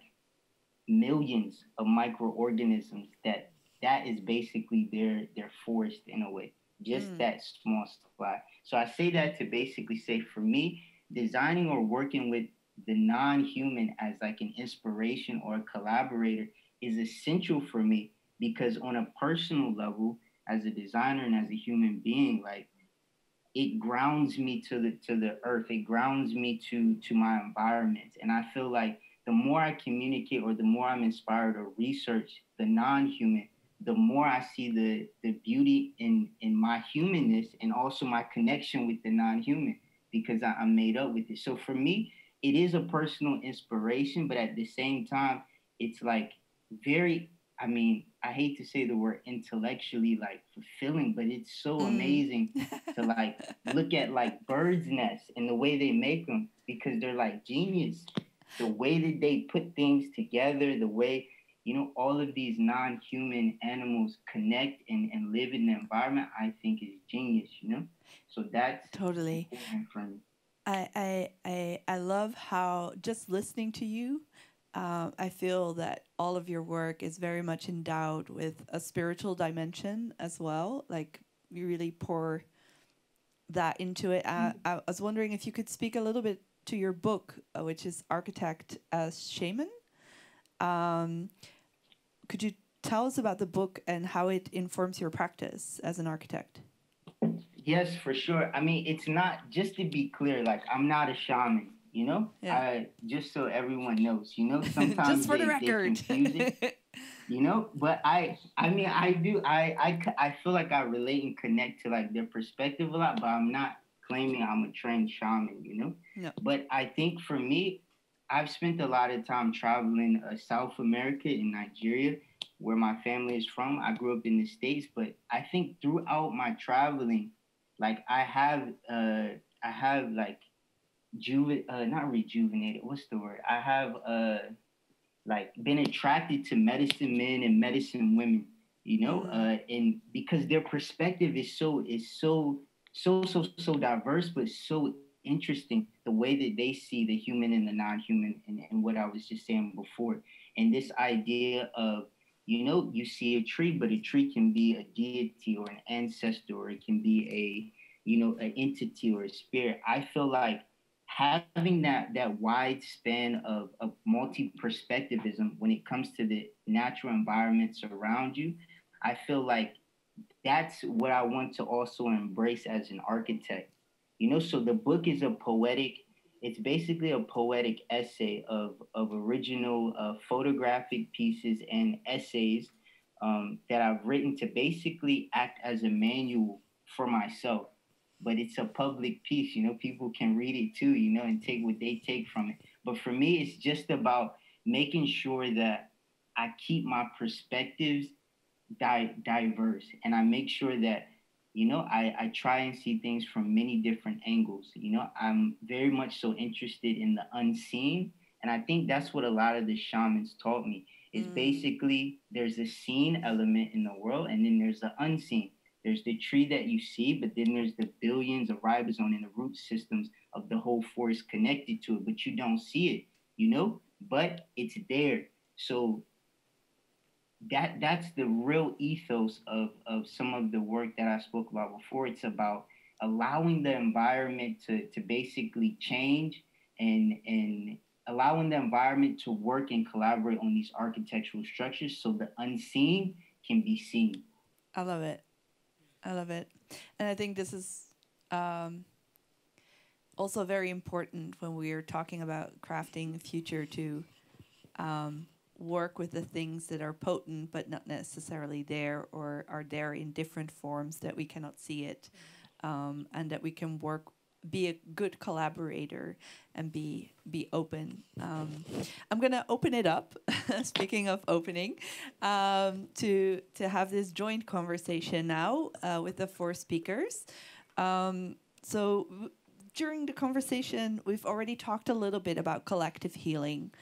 millions of microorganisms that is basically their forest in a way, just that small spot. So I say that to basically say, for me, designing or working with the non-human as like an inspiration or a collaborator is essential for me, because on a personal level, as a designer and as a human being, like it grounds me to the earth. It grounds me to my environment. And I feel like the more I communicate or the more I'm inspired or research the non-human, the more I see the beauty in my humanness and also my connection with the non-human, because I'm made up with it. So for me, it is a personal inspiration, but at the same time, it's like very, I mean, I hate to say the word intellectually like fulfilling, but it's so amazing to like look at like birds' nests and the way they make them, because they're like genius. The way that they put things together, the way, you know, all of these non-human animals connect and live in the environment, I think is genius, you know? So that's totally for me. I love how, just listening to you, I feel that all of your work is very much endowed with a spiritual dimension as well. Like, you really pour that into it. I was wondering if you could speak a little bit to your book, which is Architect as Shaman. Could you tell us about the book and how it informs your practice as an architect? Yes, for sure. I mean, it's not, just to be clear, like, I'm not a shaman, you know? Yeah. Just so everyone knows, you know, sometimes just for the record. they confuse it, you know? But I mean, I feel like I relate and connect to, like, their perspective a lot, but I'm not claiming I'm a trained shaman, you know? No. But I think for me, I've spent a lot of time traveling South America and Nigeria, where my family is from. I grew up in the States, but I think throughout my traveling, like, I have like not rejuvenated. What's the word? I have like been attracted to medicine men and medicine women, you know, and because their perspective is so diverse, but so interesting, the way that they see the human and the non-human, and what I was just saying before, and this idea of, you know, you see a tree, but a tree can be a deity or an ancestor, or it can be a, you know, an entity or a spirit. I feel like having that wide span of multi-perspectivism when it comes to the natural environments around you, I feel like that's what I want to also embrace as an architect. You know, so the book is it's basically a poetic essay of original photographic pieces and essays that I've written to basically act as a manual for myself. But it's a public piece, you know, people can read it too, you know, and take what they take from it. But for me, it's just about making sure that I keep my perspectives diverse, and I make sure that, you know, I try and see things from many different angles. You know, I'm very much so interested in the unseen. And I think that's what a lot of the shamans taught me, is basically there's a seen element in the world, and then there's the unseen. There's the tree that you see, but then there's the billions of ribosome and the root systems of the whole forest connected to it, but you don't see it, you know, but it's there. So that's the real ethos of some of the work that I spoke about before. It's about allowing the environment to basically change, and allowing the environment to work and collaborate on these architectural structures so the unseen can be seen. I love it. And I think this is also very important when we're talking about crafting the future, to work with the things that are potent but not necessarily there, or are there in different forms that we cannot see it, and that we can be a good collaborator and be open. I'm gonna open it up, speaking of opening, to have this joint conversation now with the four speakers. So during the conversation, we've already talked a little bit about collective healing.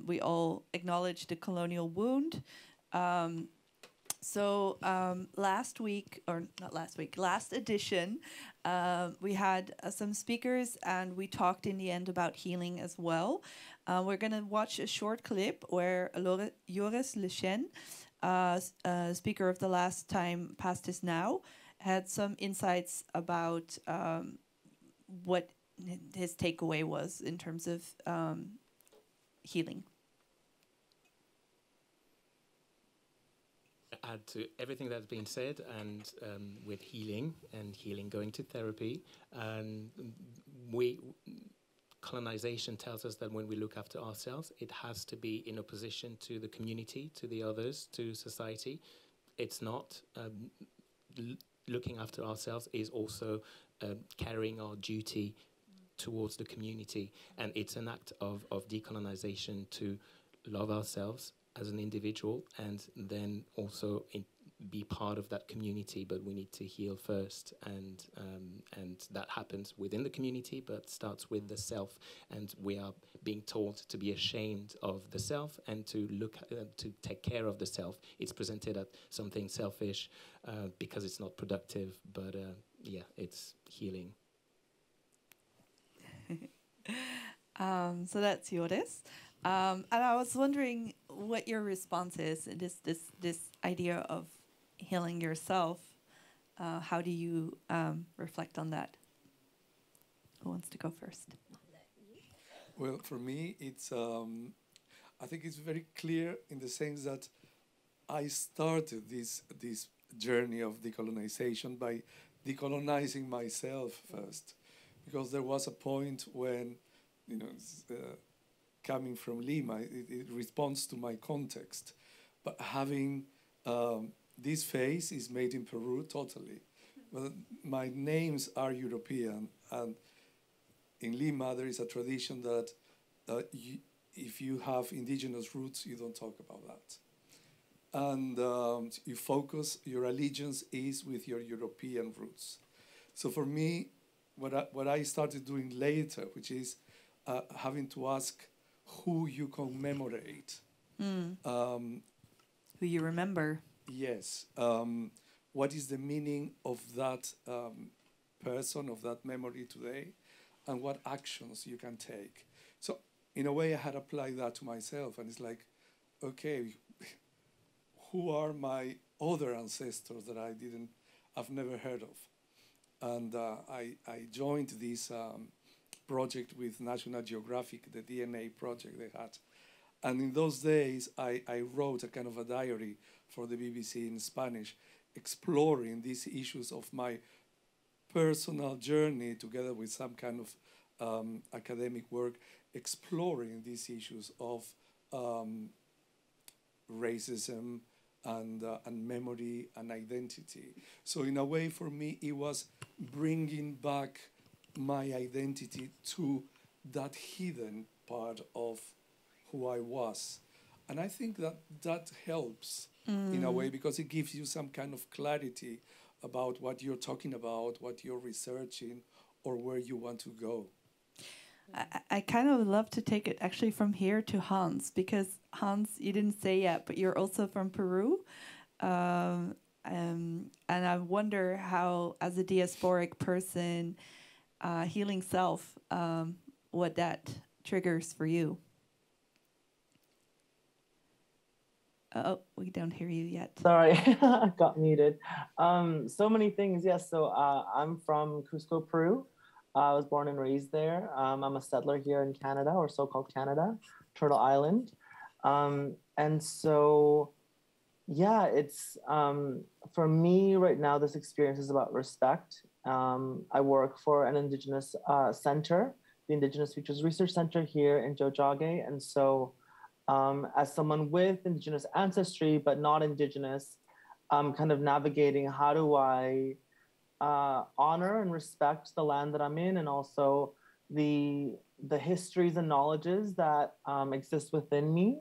We all acknowledge the colonial wound. Last edition, we had some speakers, and we talked in the end about healing as well. We're going to watch a short clip where Joris Lechen, speaker of the last time, Past is Now, had some insights about what his takeaway was in terms of healing. Add to everything that's been said, and with healing going to therapy, and colonization tells us that when we look after ourselves, it has to be in opposition to the community, to the others, to society. It's not looking after ourselves is also carrying our duty towards the community, and it's an act of decolonization to love ourselves as an individual, and then also be part of that community. But we need to heal first, and that happens within the community, but starts with the self. And we are being told to be ashamed of the self and to look to take care of the self. It's presented as something selfish because it's not productive, but yeah, it's healing. So that's yours. And I was wondering what your response is. This idea of healing yourself. How do you reflect on that? Who wants to go first? Well, for me, it's I think it's very clear in the sense that I started this journey of decolonization by decolonizing myself first, because there was a point when, you know, coming from Lima, it responds to my context, but having this face is made in Peru totally. Well, my names are European, and in Lima there is a tradition that if you have indigenous roots, you don't talk about that. And you focus, your allegiance is with your European roots. So for me, what I started doing later, which is having to ask who you commemorate. Who you remember. Yes. What is the meaning of that person, of that memory today, and what actions you can take. So in a way, I had applied that to myself, and it's like, okay, who are my other ancestors that I've never heard of? And I joined this project with National Geographic, the DNA project they had. And in those days, I wrote a kind of a diary for the BBC in Spanish, exploring these issues of my personal journey together with some kind of academic work, exploring these issues of racism and memory and identity. So in a way, for me, it was bringing back my identity to that hidden part of who I was. And I think that helps in a way, because it gives you some kind of clarity about what you're talking about, what you're researching, or where you want to go. I kind of love to take it actually from here to Hanss, because Hanss, you didn't say yet, but you're also from Peru. And I wonder how, as a diasporic person, healing self, what that triggers for you. Oh, we don't hear you yet. Sorry, I got muted. So many things, yes. So I'm from Cusco, Peru. I was born and raised there. I'm a settler here in Canada, or so-called Canada, Turtle Island. And so, yeah, it's, for me right now, this experience is about respect. I work for an Indigenous center, the Indigenous Futures Research Center here in Jojage. And so, as someone with Indigenous ancestry, but not Indigenous, I'm kind of navigating how do I honor and respect the land that I'm in, and also the histories and knowledges that exist within me.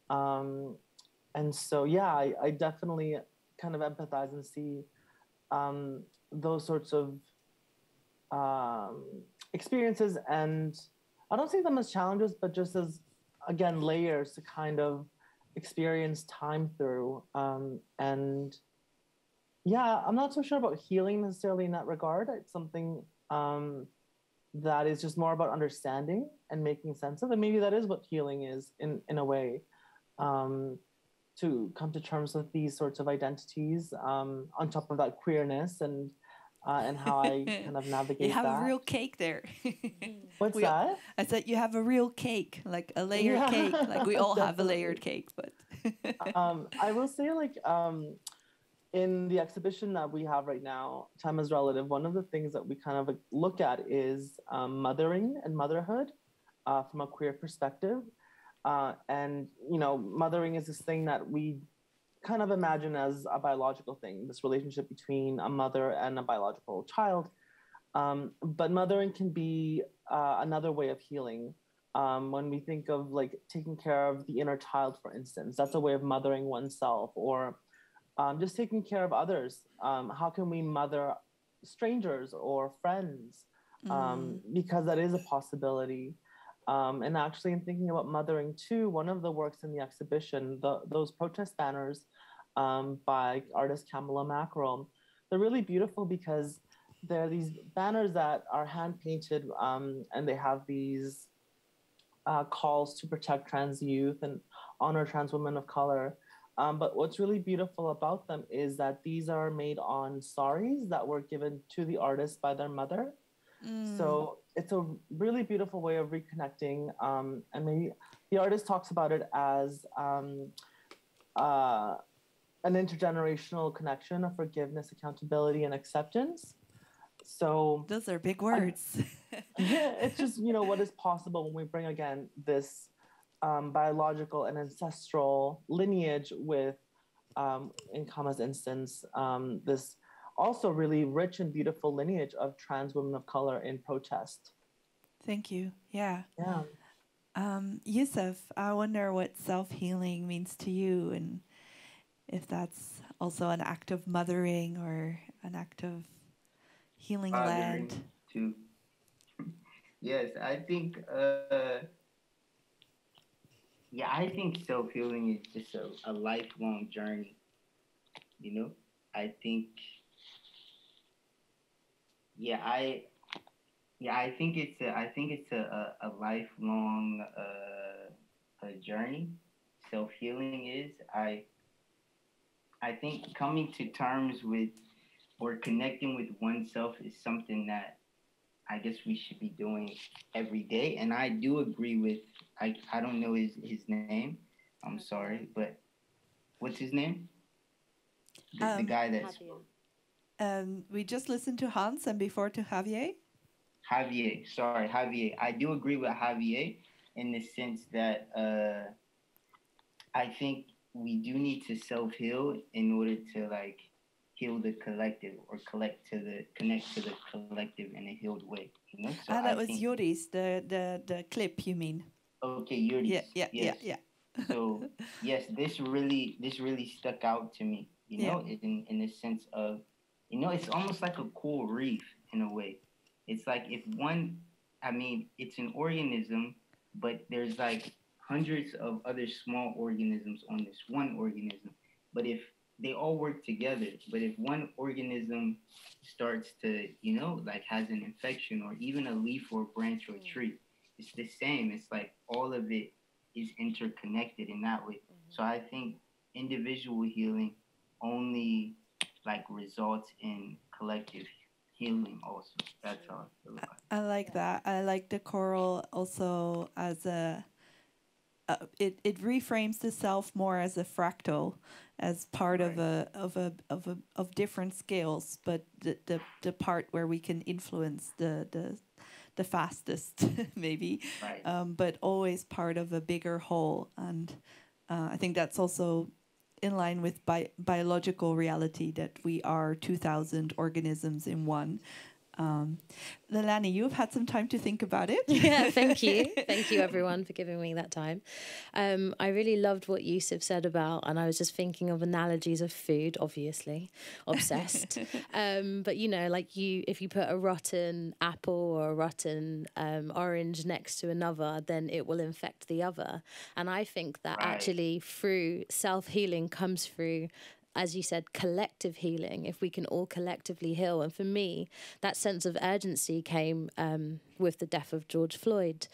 And so, yeah, I definitely kind of empathize and see those sorts of experiences, and I don't see them as challenges, but just as, again, layers to kind of experience time through. And yeah, I'm not so sure about healing necessarily in that regard. It's something that is just more about understanding and making sense of. And maybe that is what healing is in a way, to come to terms with these sorts of identities on top of that queerness and how I kind of navigate that. You have a real cake there. What's that? I said you have a real cake, like a layered cake. Like we all have a layered cake, but. I will say, like, in the exhibition that we have right now, Time is Relative, one of the things that we kind of look at is mothering and motherhood from a queer perspective. And, you know, mothering is this thing that we kind of imagine as a biological thing, this relationship between a mother and a biological child. But mothering can be another way of healing. When we think of like taking care of the inner child, for instance, that's a way of mothering oneself, or just taking care of others. How can we mother strangers or friends? Because that is a possibility. And actually, in thinking about mothering too, one of the works in the exhibition, those protest banners by artist Kamala Mackerel, they're really beautiful because there are these banners that are hand painted, and they have these calls to protect trans youth and honor trans women of color. But what's really beautiful about them is that these are made on saris that were given to the artist by their mother. So it's a really beautiful way of reconnecting. And maybe the artist talks about it as an intergenerational connection of forgiveness, accountability, and acceptance. So those are big words. Yeah, it's just, you know, what is possible when we bring again this biological and ancestral lineage with, in Kama's instance, this also really rich and beautiful lineage of trans women of color in protest. Thank you. Yeah. Yeah. Yussef, I wonder what self-healing means to you, and if that's also an act of mothering or an act of healing land. Too. Yes, I think, I think self-healing is just a lifelong journey. You know, I think, I think it's a lifelong journey. Self-healing is, I think coming to terms with or connecting with oneself is something that I guess we should be doing every day. And I do agree with, I don't know his name. I'm sorry, but what's his name? The guy that's... we just listened to Hanss and before to Javier. Javier. I do agree with Javier in the sense that I think we do need to self-heal in order to like heal the collective or connect to the collective in a healed way. You know? So that was Yuri's, the clip you mean? Okay, Yuri's. Yeah. So yes, this really stuck out to me. You know, in the sense of, you know, it's almost like a cool reef in a way. It's like if it's an organism, but there's like hundreds of other small organisms on this one organism. But if they all work together, but if one organism starts to, you know, like has an infection or even a leaf or a branch or a tree, it's the same. It's like all of it is interconnected in that way. So I think individual healing only like results in collective healing also. That's how I feel about it. I like that. I like the coral also as it reframes the self more as a fractal, as part of different scales, but the part where we can influence the fastest maybe, but always part of a bigger whole. And I think that's also in line with biological reality, that we are 2,000 organisms in one. Lelani, you've had some time to think about it. Yeah, thank you. Thank you, everyone, for giving me that time. I really loved what Yussef said about, and I was just thinking of analogies of food, obviously, obsessed. But, you know, like if you put a rotten apple or a rotten orange next to another, then it will infect the other. And I think that actually through self-healing comes through, as you said, collective healing, if we can all collectively heal. And for me, that sense of urgency came with the death of George Floyd.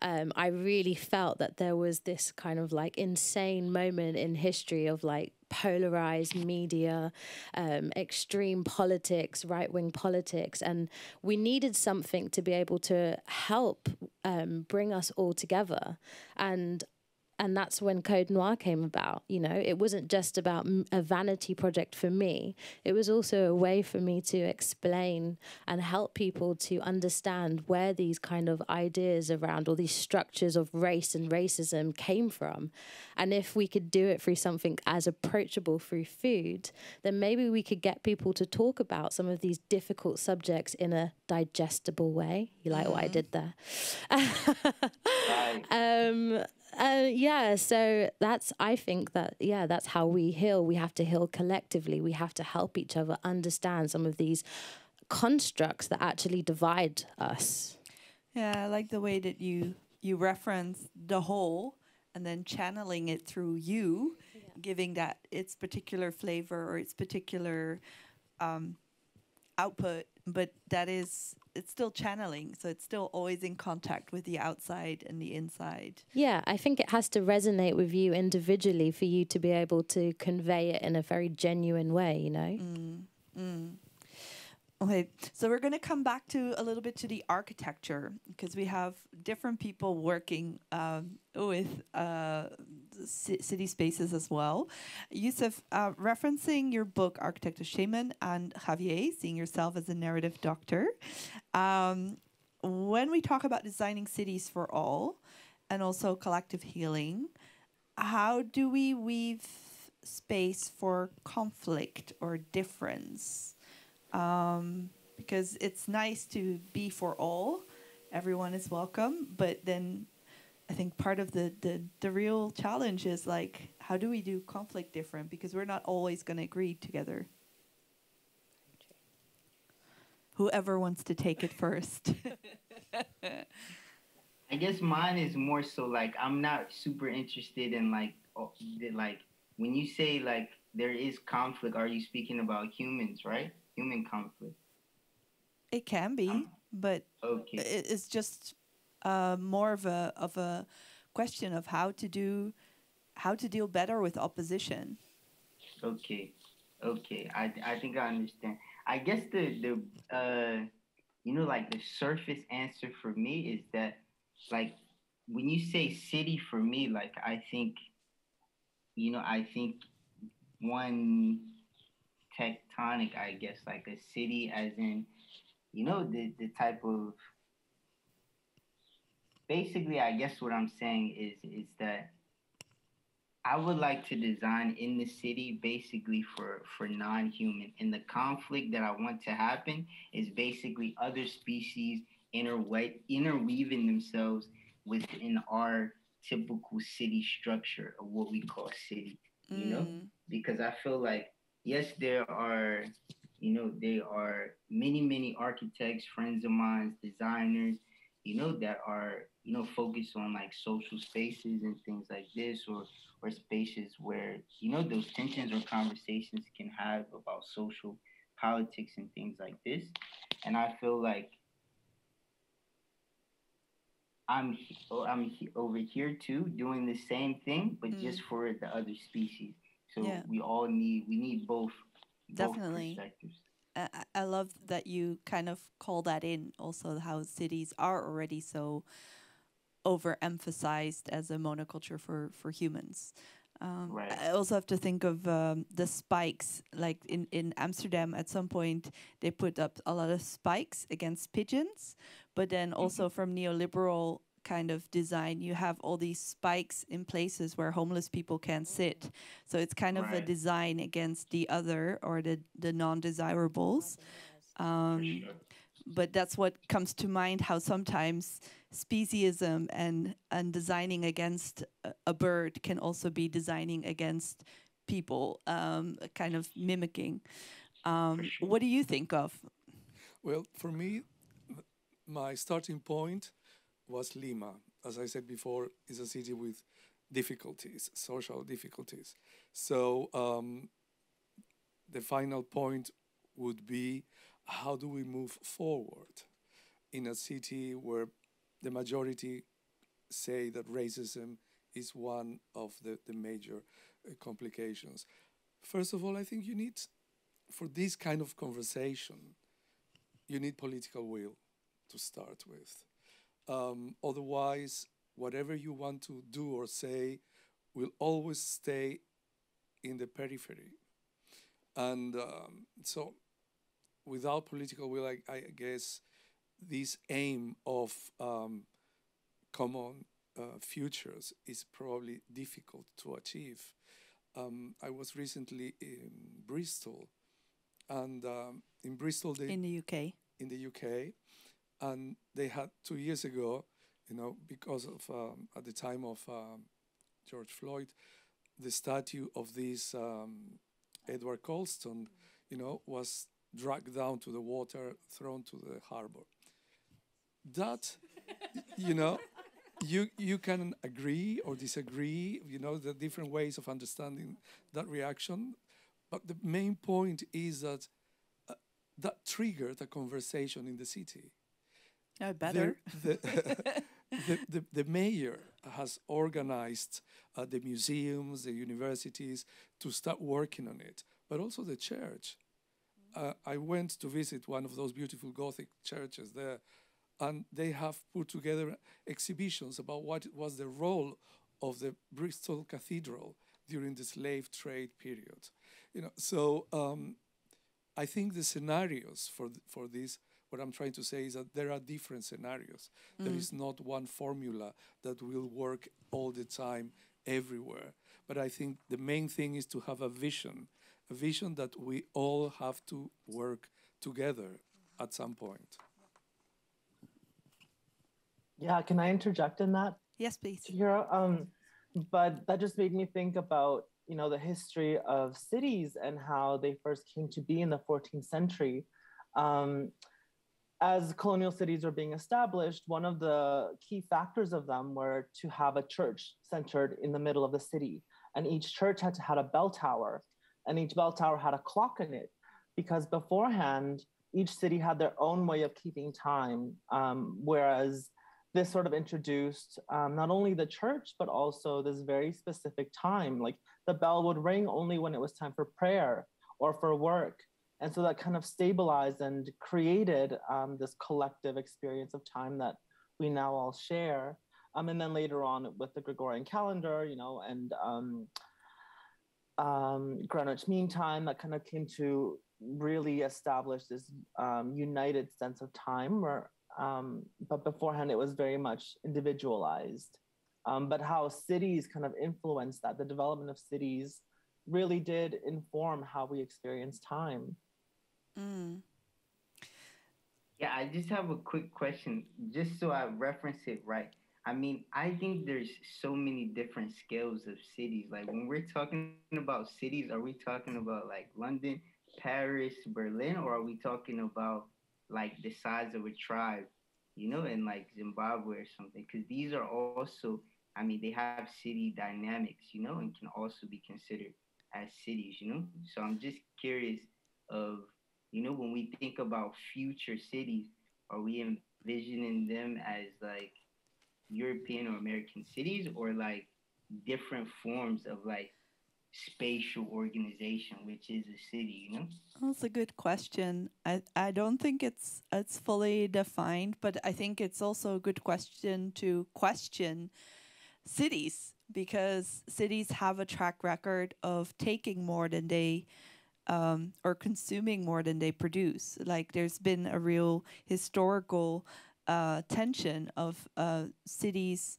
I really felt that there was this kind of like insane moment in history of like polarized media, extreme politics, right-wing politics, and we needed something to be able to help bring us all together. And that's when Code Noir came about. You know, it wasn't just about a vanity project for me. It was also a way for me to explain and help people to understand where these kind of ideas around, or these structures of race and racism came from. And if we could do it through something as approachable through food, then maybe we could get people to talk about some of these difficult subjects in a digestible way. You like what I did there? So I think that, that's how we heal. We have to heal collectively. We have to help each other understand some of these constructs that actually divide us. Yeah, I like the way that you reference the whole and then channeling it through you, giving that its particular flavor or its particular output but it's still channeling, so it's still always in contact with the outside and the inside. Yeah, I think it has to resonate with you individually for you to be able to convey it in a very genuine way, you know? Okay, so we're going to come back to a little bit to the architecture, because we have different people working with city spaces as well. Yussef, referencing your book, Architect of Shaman, and Javier, seeing yourself as a narrative doctor, when we talk about designing cities for all and also collective healing, how do we weave space for conflict or difference? Because it's nice to be for all, everyone is welcome, but then I think part of the real challenge is like, how do we do conflict different? Because we're not always going to agree together. Whoever wants to take it first. I guess mine is more so like, I'm not super interested in like when you say like there is conflict, are you speaking about humans, right? Human conflict. It can be, but okay. It's just more of a question of how to deal better with opposition. Okay, I think I understand. I guess the like the surface answer for me is that like when you say city for me, like I think one tectonic, I guess, like a city as in, the type of, basically, I guess what I'm saying is that I would like to design in the city basically for non-human. And the conflict that I want to happen is basically other species interweaving themselves within our typical city structure of what we call city, because I feel like, yes, there are many architects, friends of mine, designers, that are, focused on like social spaces and things like this, or spaces where, those tensions or conversations can have about social politics and things like this. And I feel like I'm over here too, doing the same thing, but just for the other species. So yeah. we need both. Definitely. Both perspectives. I love that you kind of call that in also, how cities are already so overemphasized as a monoculture for humans. Right. I also have to think of the spikes, like in Amsterdam at some point they put up a lot of spikes against pigeons, but then also from neoliberal kind of design, you have all these spikes in places where homeless people can't sit. So it's kind of a design against the other or the non-desirables. But that's what comes to mind, how sometimes speciesism and designing against a bird can also be designing against people, kind of mimicking. What do you think of? Well, for me, my starting point was Lima. As I said before, is a city with difficulties, social difficulties. So the final point would be, how do we move forward in a city where the majority say that racism is one of the major complications? First of all, I think you need, for this kind of conversation, you need political will to start with. Otherwise, whatever you want to do or say will always stay in the periphery. And so without political will, I guess this aim of common futures is probably difficult to achieve. I was recently in Bristol, and in Bristol in the UK. In the UK, and they had 2 years ago, because of at the time of George Floyd, the statue of this Edward Colston, was dragged down to the water, thrown to the harbor. That, you can agree or disagree, the different ways of understanding that reaction. But the main point is that that triggered a conversation in the city. Oh, better. The mayor has organized the museums, the universities to start working on it, but also the church. I went to visit one of those beautiful Gothic churches there, and they have put together exhibitions about what was the role of the Bristol Cathedral during the slave trade period. You know, so I think the scenarios for this, what I'm trying to say is that there are different scenarios. There is not one formula that will work all the time everywhere. But I think the main thing is to have a vision that we all have to work together at some point. Yeah, can I interject in that? Yes, please. Chihiro? But that just made me think about, you know, the history of cities and how they first came to be in the 14th century. As colonial cities were being established, one of the key factors of them were to have a church centered in the middle of the city. And each church had to have a bell tower, and each bell tower had a clock in it, because beforehand, each city had their own way of keeping time, whereas this sort of introduced not only the church, but also this very specific time. Like the bell would ring only when it was time for prayer or for work. And so that kind of stabilized and created this collective experience of time that we now all share. And then later on with the Gregorian calendar, you know, and Greenwich Mean Time, that kind of came to really establish this united sense of time where, but beforehand it was very much individualized. But how cities kind of influenced that, the development of cities really did inform how we experience time. Yeah, I just have a quick question, just so I reference it right. I mean, I think there's so many different scales of cities. Like when we're talking about cities, are we talking about like London, Paris, Berlin, or are we talking about like the size of a tribe, you know, in like Zimbabwe or something? Because these are also, I mean, they have city dynamics, you know, and can also be considered as cities, you know? So I'm just curious of, you know, when we think about future cities, are we envisioning them as like European or American cities, or like different forms of like spatial organization, which is a city, you know? That's a good question. I don't think it's fully defined, but I think it's also a good question to question cities, because cities have a track record of taking more than they or consuming more than they produce. Like there's been a real historical tension of cities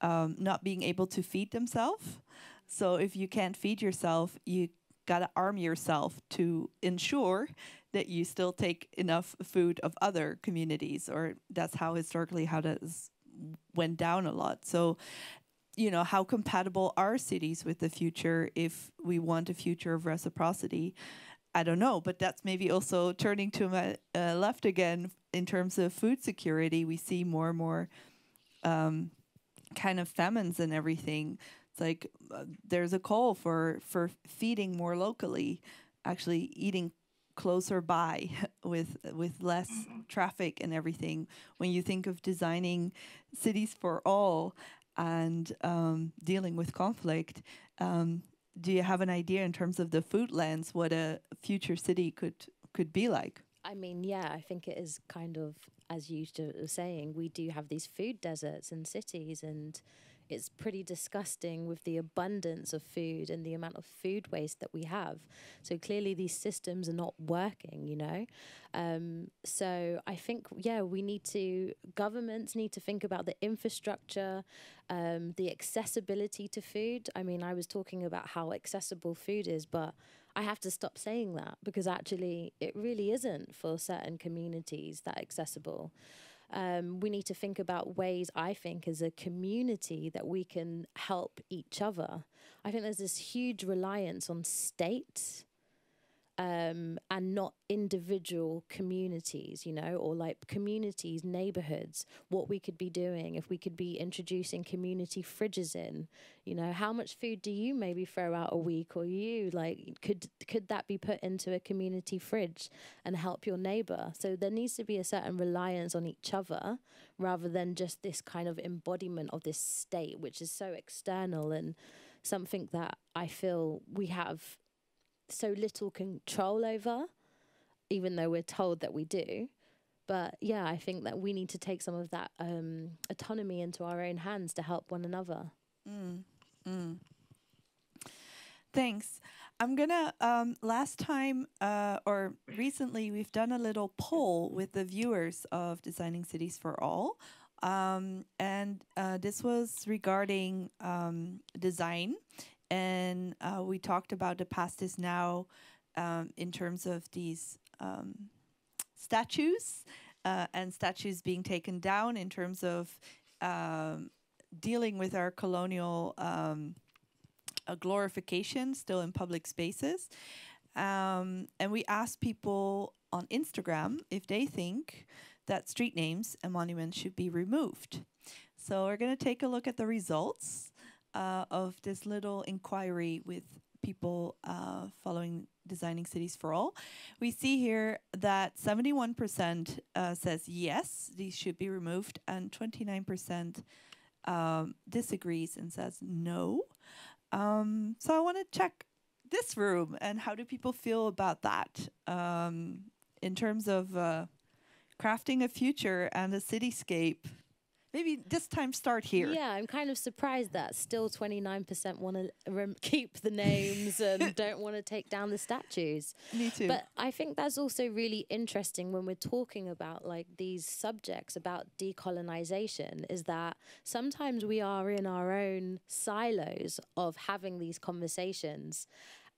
not being able to feed themselves. So if you can't feed yourself, you gotta arm yourself to ensure that you still take enough food of other communities, or that's how historically how that went down a lot. So, you know, how compatible are cities with the future if we want a future of reciprocity? I don't know, but that's maybe also turning to my left again in terms of food security. We see more and more kind of famines and everything. It's like there's a call for feeding more locally, actually eating closer by with less traffic and everything. When you think of designing cities for all and dealing with conflict, do you have an idea in terms of the food lands what a future city could be like? I mean, yeah, I think it is kind of, as you were saying, we do have these food deserts in cities, and it's pretty disgusting with the abundance of food and the amount of food waste that we have. So clearly these systems are not working, you know? So I think, yeah, governments need to think about the infrastructure, the accessibility to food. I mean, I was talking about how accessible food is, but I have to stop saying that because actually it really isn't for certain communities that accessible. We need to think about ways, I think, as a community that we can help each other. I think there's this huge reliance on state and not individual communities, you know, or like communities, neighborhoods, what we could be doing, if we could be introducing community fridges in, you know, how much food do you maybe throw out a week, or you like, could that be put into a community fridge and help your neighbor? So there needs to be a certain reliance on each other rather than just this kind of embodiment of this state, which is so external and something that I feel we have so little control over, even though we're told that we do. But yeah, I think that we need to take some of that autonomy into our own hands to help one another. Thanks. I'm gonna, last time or recently, we've done a little poll with the viewers of Designing Cities for All. And this was regarding design. And we talked about the past is now in terms of these statues and statues being taken down, in terms of dealing with our colonial glorification still in public spaces. And we asked people on Instagram if they think that street names and monuments should be removed. So we're going to take a look at the results of this little inquiry with people following Designing Cities for All. We see here that 71% says yes, these should be removed, and 29% disagrees and says no. So I want to check this room, and how do people feel about that in terms of crafting a future and a cityscape? Maybe this time start here. Yeah, I'm kind of surprised that still 29% want to keep the names and don't want to take down the statues. Me too. But I think that's also really interesting when we're talking about like these subjects about decolonization, is that sometimes we are in our own silos of having these conversations.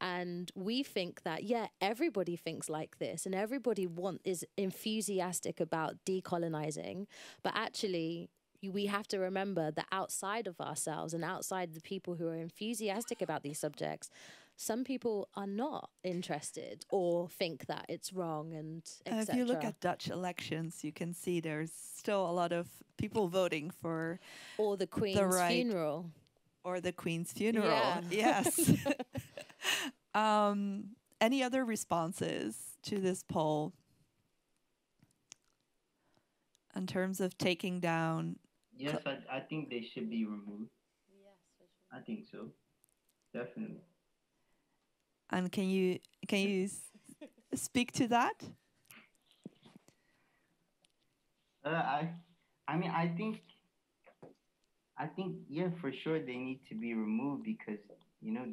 And we think that, yeah, everybody thinks like this and everybody is enthusiastic about decolonizing. But actually, we have to remember that outside of ourselves and outside the people who are enthusiastic about these subjects, some people are not interested or think that it's wrong, and etc. If you look at Dutch elections, you can see there's still a lot of people voting for or the Queen's funeral. Or the Queen's funeral, yeah. Yes. Any other responses to this poll in terms of taking down? Yes, I think they should be removed. Yes, for sure. I think so, definitely. And can you speak to that? I mean, I think yeah, for sure they need to be removed, because you know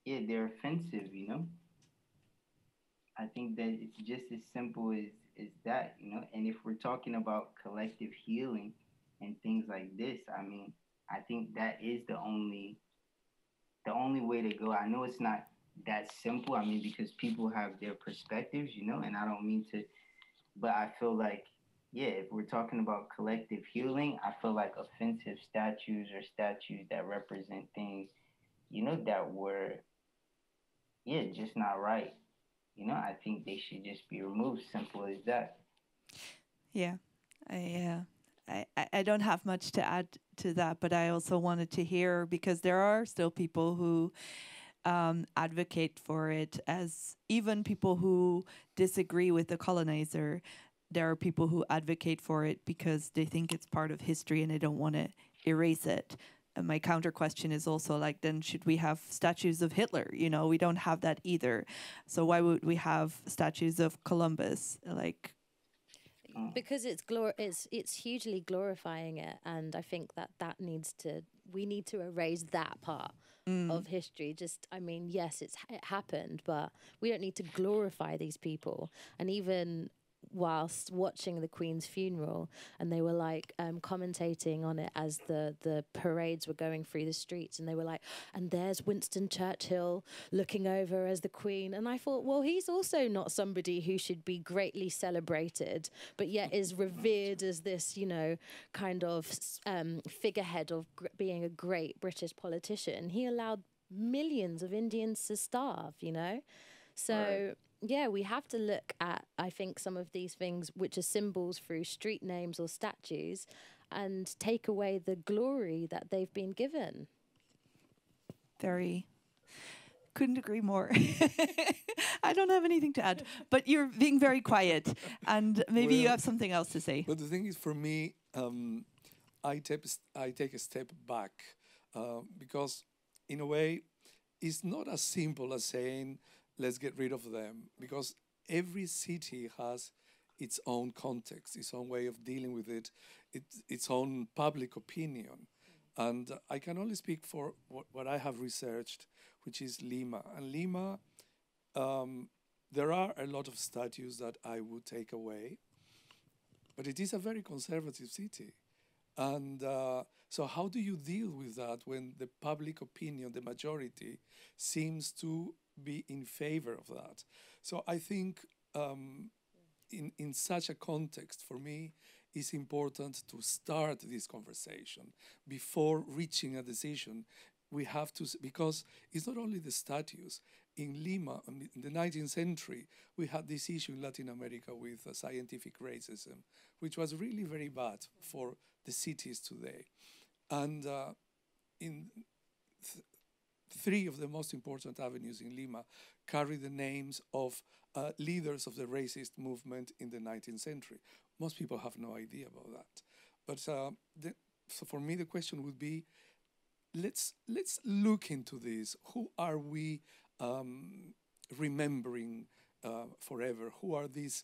they're offensive, you know. I think that it's just as simple as that, you know. And if we're talking about collective healing and things like this, I mean, I think that is the only way to go. I know it's not that simple. I mean, because people have their perspectives, you know, and I don't mean to, but I feel like, yeah, if we're talking about collective healing, I feel like offensive statues or statues that represent things, you know, that were, yeah, just not right. You know, I think they should just be removed. Simple as that. Yeah, I don't have much to add to that, but I also wanted to hear, because there are still people who advocate for it, as even people who disagree with the colonizer. There are people who advocate for it because they think it's part of history and they don't want to erase it. And my counter question is also like, then should we have statues of Hitler? You know, we don't have that either. So why would we have statues of Columbus? Like, because it's hugely glorifying it, and I think we need to erase that part of history. Just, I mean, yes, it happened, but we don't need to glorify these people. And even whilst watching the Queen's funeral, and they were like commentating on it as the parades were going through the streets, and they were like, and there's Winston Churchill looking over as the Queen. And I thought, well, he's also not somebody who should be greatly celebrated, but yet is revered as this, you know, kind of figurehead of being a great British politician. He allowed millions of Indians to starve, you know? So, yeah, we have to look at, I think, some of these things which are symbols through street names or statues and take away the glory that they've been given. Couldn't agree more. I don't have anything to add, but you're being very quiet, and maybe you have something else to say. But the thing is, for me, I take a step back because, in a way, it's not as simple as saying, let's get rid of them, because every city has its own context, its own way of dealing with it, its own public opinion. And I can only speak for what I have researched, which is Lima. And Lima, there are a lot of statues that I would take away, but it is a very conservative city. And so how do you deal with that when the public opinion, the majority, seems to be in favor of that? So I think in such a context, for me, it's important to start this conversation before reaching a decision. We have to, because it's not only the statues. In Lima, in the 19th century, we had this issue in Latin America with scientific racism, which was really very bad for the cities today. And in three of the most important avenues in Lima carry the names of leaders of the racist movement in the 19th century. Most people have no idea about that. But so for me, the question would be, let's look into this. Who are we remembering forever? Who are these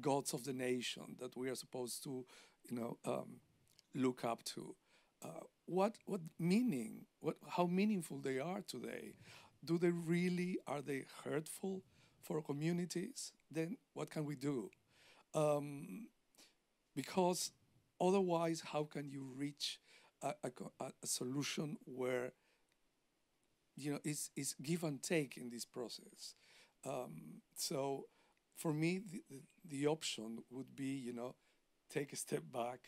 gods of the nation that we are supposed to, look up to? What meaning? How meaningful they are today? Do they really, are they hurtful for communities? Then what can we do? Because otherwise, how can you reach a solution where it's give and take in this process? So for me, the option would be, take a step back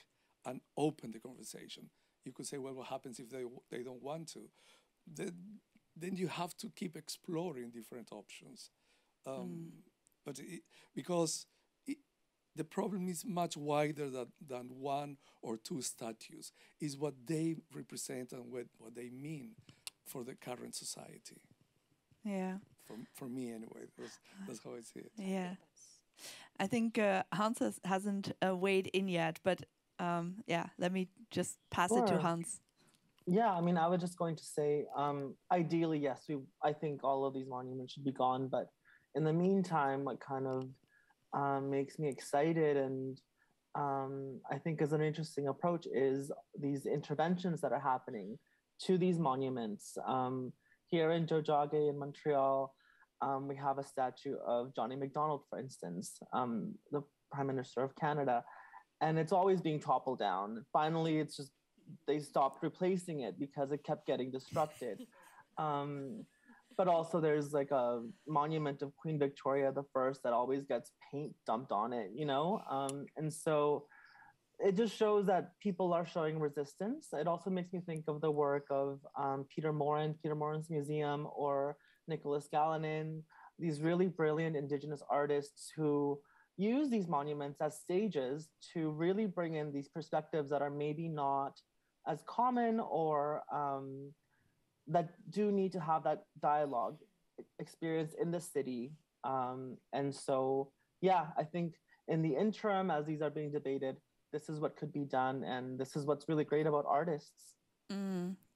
and open the conversation. You could say, well, what happens if they don't want to? Then you have to keep exploring different options. But because the problem is much wider than one or two statues, is what they represent and what they mean for the current society. Yeah. For me, anyway, that's how I see it. Yeah. I think Hanss hasn't weighed in yet, but let me just pass it to Hanss. Yeah, I mean, I was just going to say, ideally, yes, I think all of these monuments should be gone, but in the meantime, what kind of makes me excited and I think is an interesting approach is these interventions that are happening to these monuments. Here in Tiohtià:ke in Montreal, we have a statue of Johnny MacDonald, for instance, the Prime Minister of Canada, and it's always being toppled down. Finally, it's just, they stopped replacing it because it kept getting disrupted. But also there's like a monument of Queen Victoria I that always gets paint dumped on it, and so it just shows that people are showing resistance. It also makes me think of the work of Peter Moran's museum, or Nicholas Galinan, these really brilliant Indigenous artists who use these monuments as stages to really bring in these perspectives that are maybe not as common, or that do need to have that dialogue experience in the city. And so, yeah, I think in the interim, as these are being debated, this is what could be done. And this is what's really great about artists.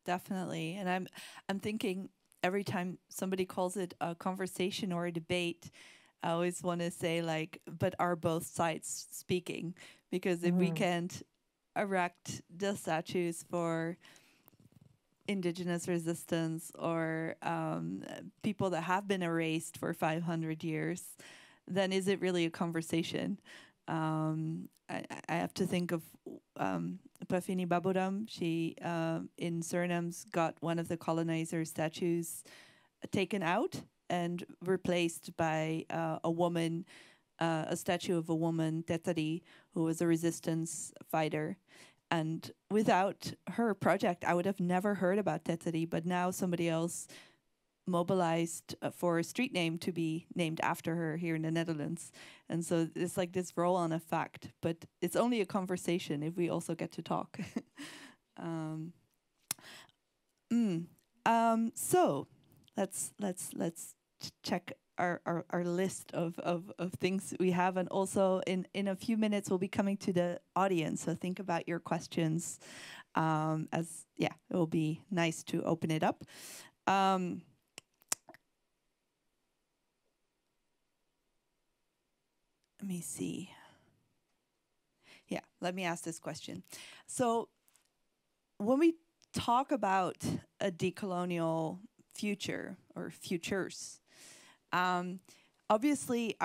Definitely. And I'm thinking every time somebody calls it a conversation or a debate, I always want to say, like, but are both sides speaking? Because if we can't erect the statues for Indigenous resistance or people that have been erased for 500 years, then is it really a conversation? I have to think of Pafini Baburam. She, in Suriname, got one of the colonizer statues taken out and replaced by a woman, a statue of a woman, Tetari, who was a resistance fighter. And without her project, I would have never heard about Tetari, but now somebody else mobilized for a street name to be named after her here in the Netherlands. And so it's like this roll-on effect, but it's only a conversation if we also get to talk. So let's check our list of things we have, and also in a few minutes we'll be coming to the audience, so think about your questions, as it will be nice to open it up. Let me see. Yeah, let me ask this question. So when we talk about a decolonial future or futures, obviously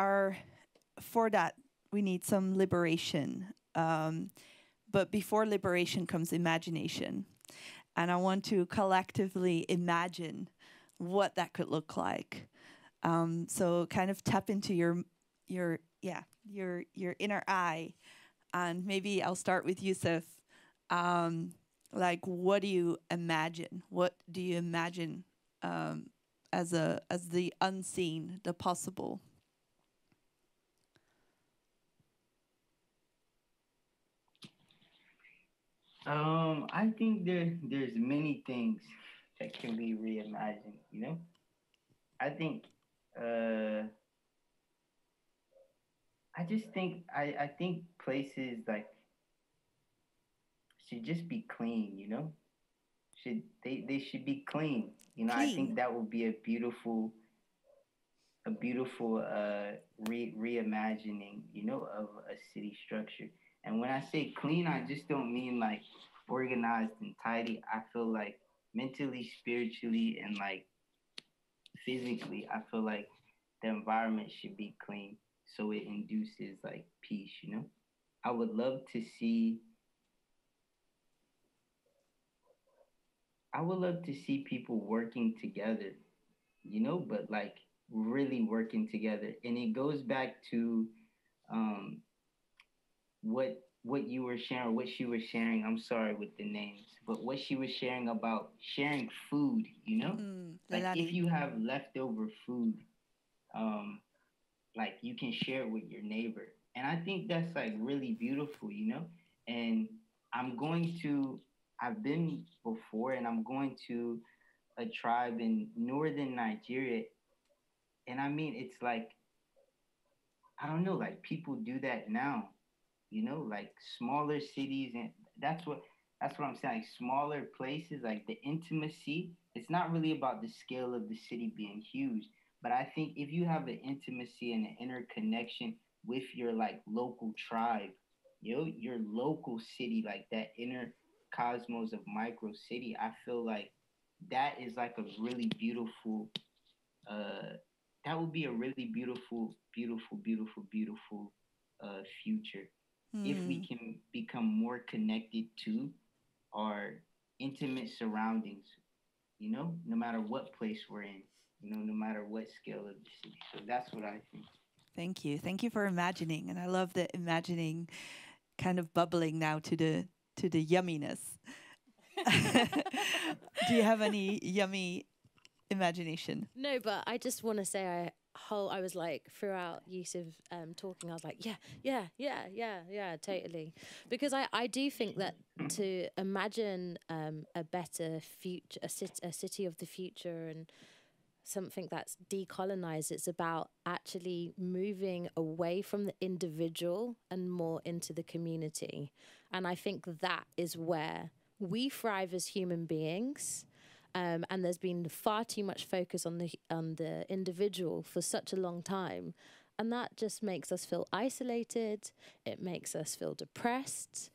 for that we need some liberation. But before liberation comes imagination. And I want to collectively imagine what that could look like. So kind of tap into your inner eye. And maybe I'll start with Yussef. Like, what do you imagine? What do you imagine as the unseen, the possible? I think there's many things that can be reimagined, you know? I think I think places like should just be clean, you know? They should be clean. You know, clean. I think that would be a beautiful reimagining, you know, of a city structure. And when I say clean, I just don't mean like organized and tidy. I feel like mentally, spiritually, and like physically, I feel like the environment should be clean so it induces like peace, you know? I would love to see people working together, you know, but like really working together. And it goes back to what you were sharing, what she was sharing, I'm sorry with the names, but what she was sharing about sharing food, you know? Like Lelani. if you have leftover food, like you can share it with your neighbor. And I think that's like really beautiful, you know? And I've been before, and I'm going to a tribe in northern Nigeria. And I mean, it's like, I don't know, like people do that now, you know, like smaller cities. And that's what I'm saying, like smaller places, like the intimacy. It's not really about the scale of the city being huge, but I think if you have an intimacy and an interconnection with your like local tribe, you know, your local city, like that inner cosmos of micro city, I feel like that is like a really beautiful, that would be a really beautiful future if we can become more connected to our intimate surroundings, you know, no matter what place we're in, you know, no matter what scale of the city. So that's what I think. Thank you. Thank you for imagining. And I love the imagining kind of bubbling now to the yumminess. Do you have any yummy imagination? No, but I just want to say I was like, throughout Yussef talking, I was like, yeah, totally. Because I do think that to imagine a better future, a city of the future, and something that's decolonized, it's about actually moving away from the individual and more into the community. And I think that is where we thrive as human beings. And there's been far too much focus on the individual for such a long time. And that just makes us feel isolated. It makes us feel depressed.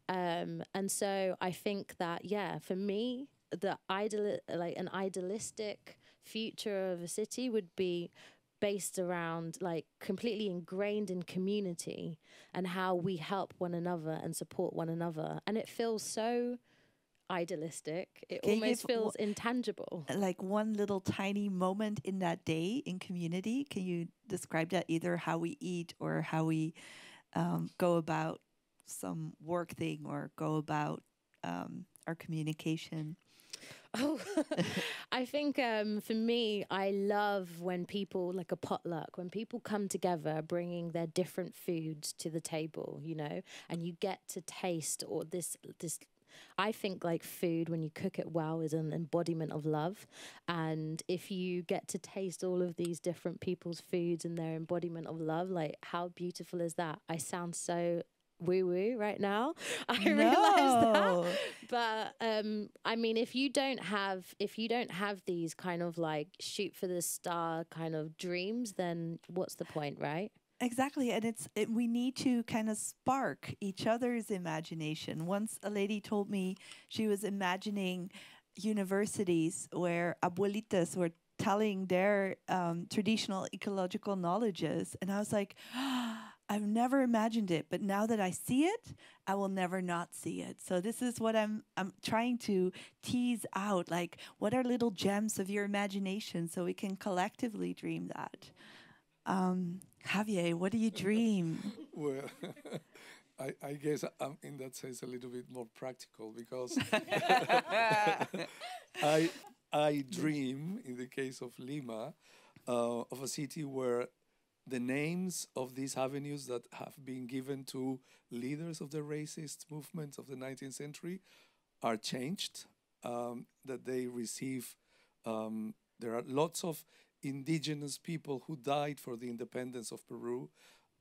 And so I think that, for me, an idealistic future of a city would be based around like completely ingrained in community and how we help one another and support one another. And it feels so idealistic. It almost feels intangible. Like one little tiny moment in that day in community. Can you describe that, either how we eat or how we go about some work thing or go about our communication? Oh, I think for me, I love when people, like a potluck, when people come together bringing their different foods to the table, you know, and you get to taste or this. I think like food, when you cook it well, is an embodiment of love. And if you get to taste all of these different people's foods and their embodiment of love, like how beautiful is that? I sound so woo-woo right now. I realize that. But I mean, if you don't have these kind of like shoot for the star kind of dreams, then what's the point, right? Exactly, and we need to kind of spark each other's imagination. Once a lady told me she was imagining universities where abuelitas were telling their traditional ecological knowledges, and I was like, I've never imagined it, but now that I see it, I will never not see it. So this is what I'm trying to tease out, like what are little gems of your imagination so we can collectively dream that. Javier, what do you dream? Well, I guess I'm in that sense a little bit more practical because I dream, in the case of Lima, of a city where the names of these avenues that have been given to leaders of the racist movements of the 19th century are changed, that they receive, there are lots of indigenous people who died for the independence of Peru.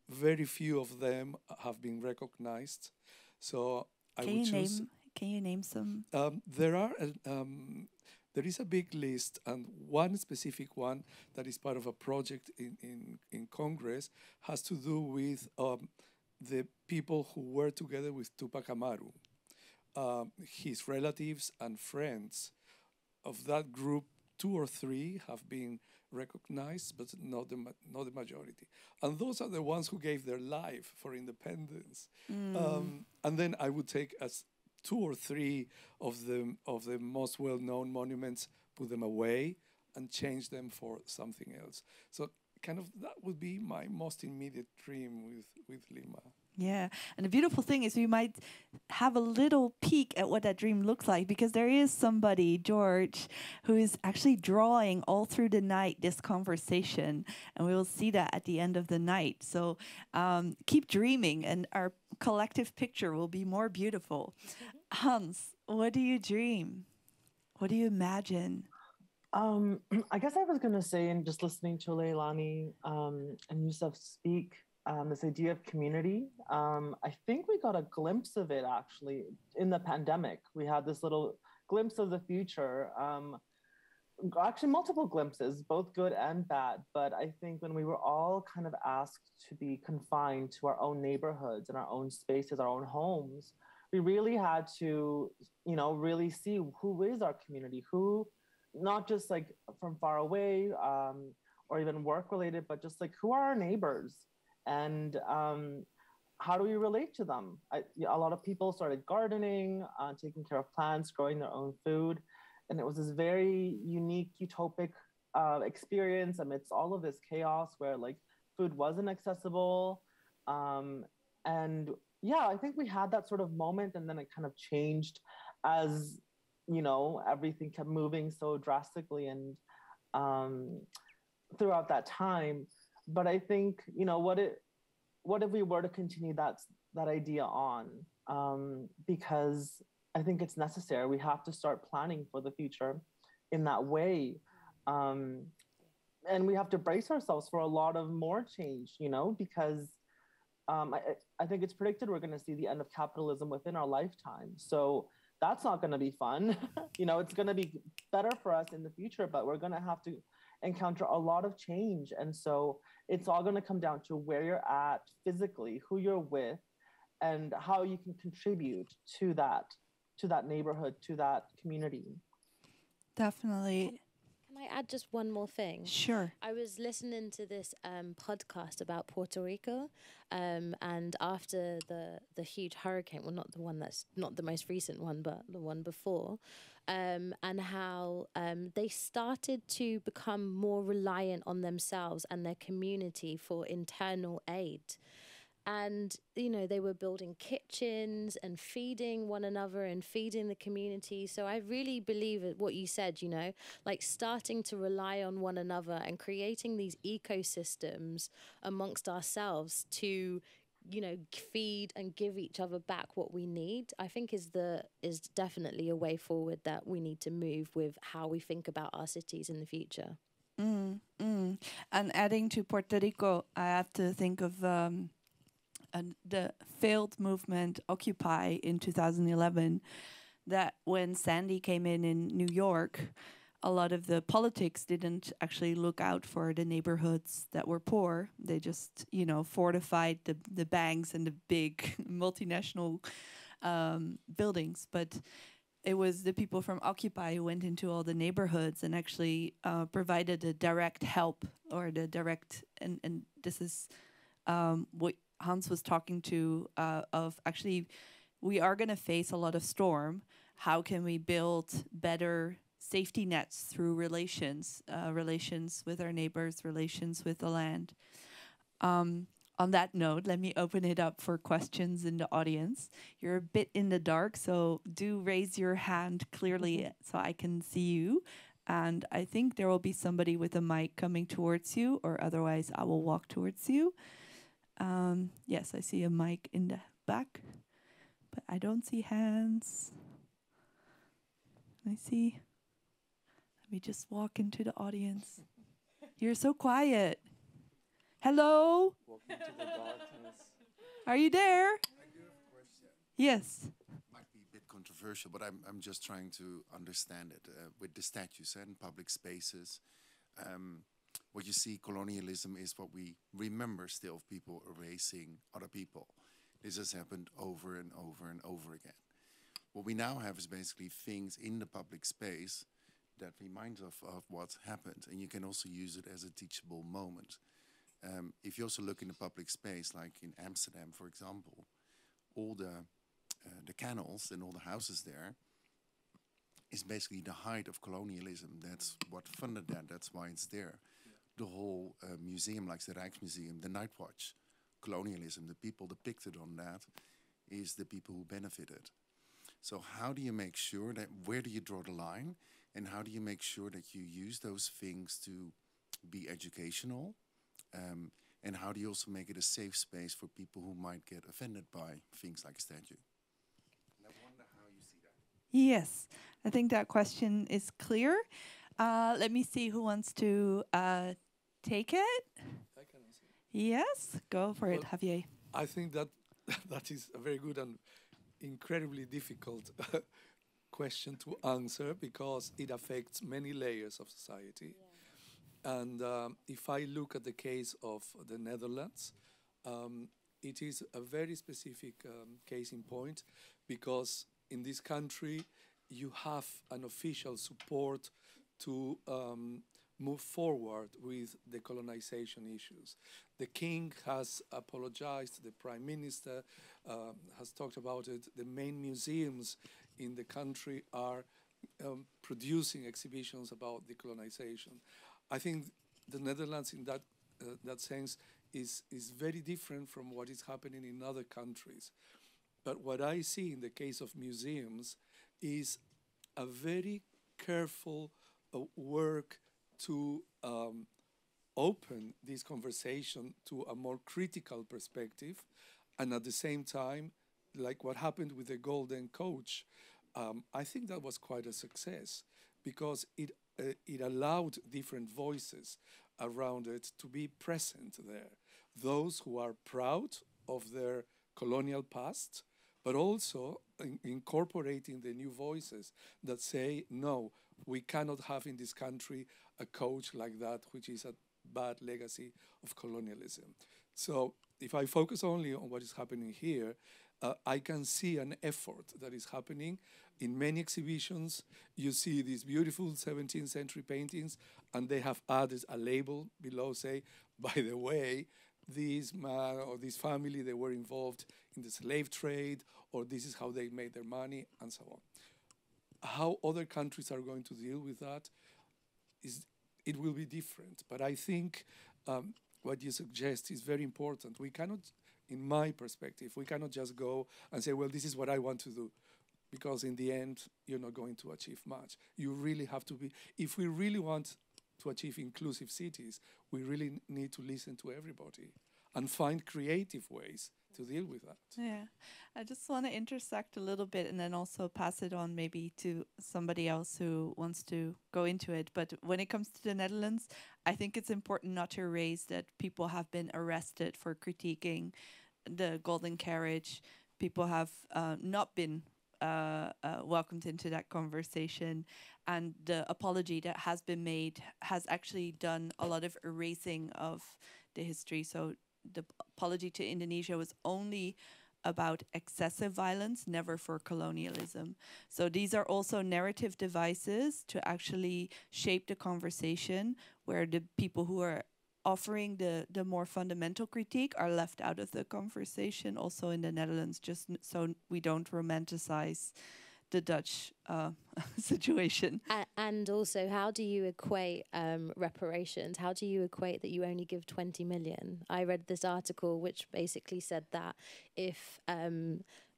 Very few of them have been recognized. So I would choose. Can you name some? There is a big list, and one specific one that is part of a project in Congress has to do with the people who were together with Tupac Amaru. His relatives and friends of that group, 2 or 3 have been recognized, but not the majority. And those are the ones who gave their life for independence. And then I would take as 2 or 3 of the most well-known monuments, put them away, and change them for something else. So kind of that would be my most immediate dream with Lima. Yeah, and the beautiful thing is we might have a little peek at what that dream looks like, because there is somebody, George, who is actually drawing all through the night this conversation, and we will see that at the end of the night. So keep dreaming, and our collective picture will be more beautiful. Hanss, what do you dream? What do you imagine? I guess I was going to say, and just listening to Lelani and Yussef speak, this idea of community, I think we got a glimpse of it actually in the pandemic. We had this little glimpse of the future, actually multiple glimpses, both good and bad. But I think when we were all kind of asked to be confined to our own neighborhoods and our own spaces, our own homes, we really had to, really see who is our community, who, not just like from far away or even work related, but just like who are our neighbors? And how do we relate to them? A lot of people started gardening, taking care of plants, growing their own food. And it was this very unique, utopic experience amidst all of this chaos where like food wasn't accessible. And yeah, I think we had that sort of moment, and then it kind of changed as, everything kept moving so drastically and throughout that time. But I think, what if we were to continue that idea on? Because I think it's necessary. We have to start planning for the future in that way. And we have to brace ourselves for a lot of more change, because I think it's predicted we're going to see the end of capitalism within our lifetime. So that's not going to be fun. It's going to be better for us in the future, but we're going to have to encounter a lot of change. And so it's all going to come down to where you're at physically, who you're with, and how you can contribute to that neighborhood, to that community. Definitely. Can I add just one more thing? Sure. I was listening to this podcast about Puerto Rico, and after the huge hurricane, well, not the most recent one, but the one before, and how they started to become more reliant on themselves and their community for internal aid. And, you know, they were building kitchens and feeding one another and feeding the community. So I really believe in what you said, you know, like starting to rely on one another and creating these ecosystems amongst ourselves to, you know, feed and give each other back what we need, I think is definitely a way forward that we need to move with how we think about our cities in the future. And adding to Puerto Rico, I have to think of the failed movement Occupy in 2011, that when Sandy came in New York, a lot of the politics didn't actually look out for the neighborhoods that were poor. They just, you know, fortified the banks and the big multinational buildings. But it was the people from Occupy who went into all the neighborhoods and actually provided the direct help, or the direct, and this is what Hanss was talking to, of actually, we are going to face a lot of storm. How can we build better safety nets through relations with our neighbors, relations with the land? On that note, let me open it up for questions in the audience. You're a bit in the dark, so do raise your hand clearly so I can see you. And I think there will be somebody with a mic coming towards you, or otherwise I will walk towards you. Yes, I see a mic in the back, but I don't see hands. Let me just walk into the audience. You're so quiet. Hello? Walk into the darkness. Are you there? I do have a question. Yes. Might be a bit controversial, but I'm just trying to understand it. With the statues and public spaces, what you see, colonialism is what we remember still of people erasing other people. This has happened over and over and over again. What we now have is basically things in the public space that remind us of what's happened, and you can also use it as a teachable moment. If you also look in the public space, like in Amsterdam, for example, all the canals and all the houses there is basically the height of colonialism. That's what funded that. That's why it's there. The whole museum, like the Rijksmuseum, the Night Watch, colonialism, the people depicted on that is the people who benefited. So how do you make sure that, where do you draw the line, and how do you make sure that you use those things to be educational, and how do you also make it a safe space for people who might get offended by things like a statue? And I wonder how you see that. Yes, I think that question is clear. Let me see who wants to take it. I can answer. Yes, go for it, Javier. I think that that is a very good and incredibly difficult question to answer, because it affects many layers of society. Yeah. And if I look at the case of the Netherlands, it is a very specific case in point, because in this country you have an official support to move forward with decolonization issues. The king has apologized, the prime minister has talked about it. The main museums in the country are producing exhibitions about decolonization. I think the Netherlands in that sense is very different from what is happening in other countries. But what I see in the case of museums is a very careful work to open this conversation to a more critical perspective, and at the same time, like what happened with the Golden Coach, I think that was quite a success, because it allowed different voices around it to be present there. Those who are proud of their colonial past, but also incorporating the new voices that say, no, we cannot have in this country a coach like that, which is a bad legacy of colonialism. So if I focus only on what is happening here, I can see an effort that is happening. In many exhibitions, you see these beautiful 17th century paintings, and they have added a label below, say, by the way, this man or this family, they were involved in the slave trade, or this is how they made their money, and so on. How other countries are going to deal with that it will be different. But I think what you suggest is very important. We cannot in my perspective. We cannot just go and say, well, this is what I want to do, because in the end, you're not going to achieve much. You really have to be, if we really want to achieve inclusive cities, we really need to listen to everybody and find creative ways to deal with that. Yeah, I just want to intersect a little bit and then also pass it on maybe to somebody else who wants to go into it. But when it comes to the Netherlands, I think it's important not to erase that people have been arrested for critiquing the golden carriage. People have not been welcomed into that conversation, and the apology that has been made has actually done a lot of erasing of the history. So the apology to Indonesia was only about excessive violence, never for colonialism. So these are also narrative devices to actually shape the conversation, where the people who are offering the more fundamental critique are left out of the conversation, also in the Netherlands, just so we don't romanticize the Dutch situation. And also, how do you equate reparations? How do you equate that you only give 20 million? I read this article which basically said that if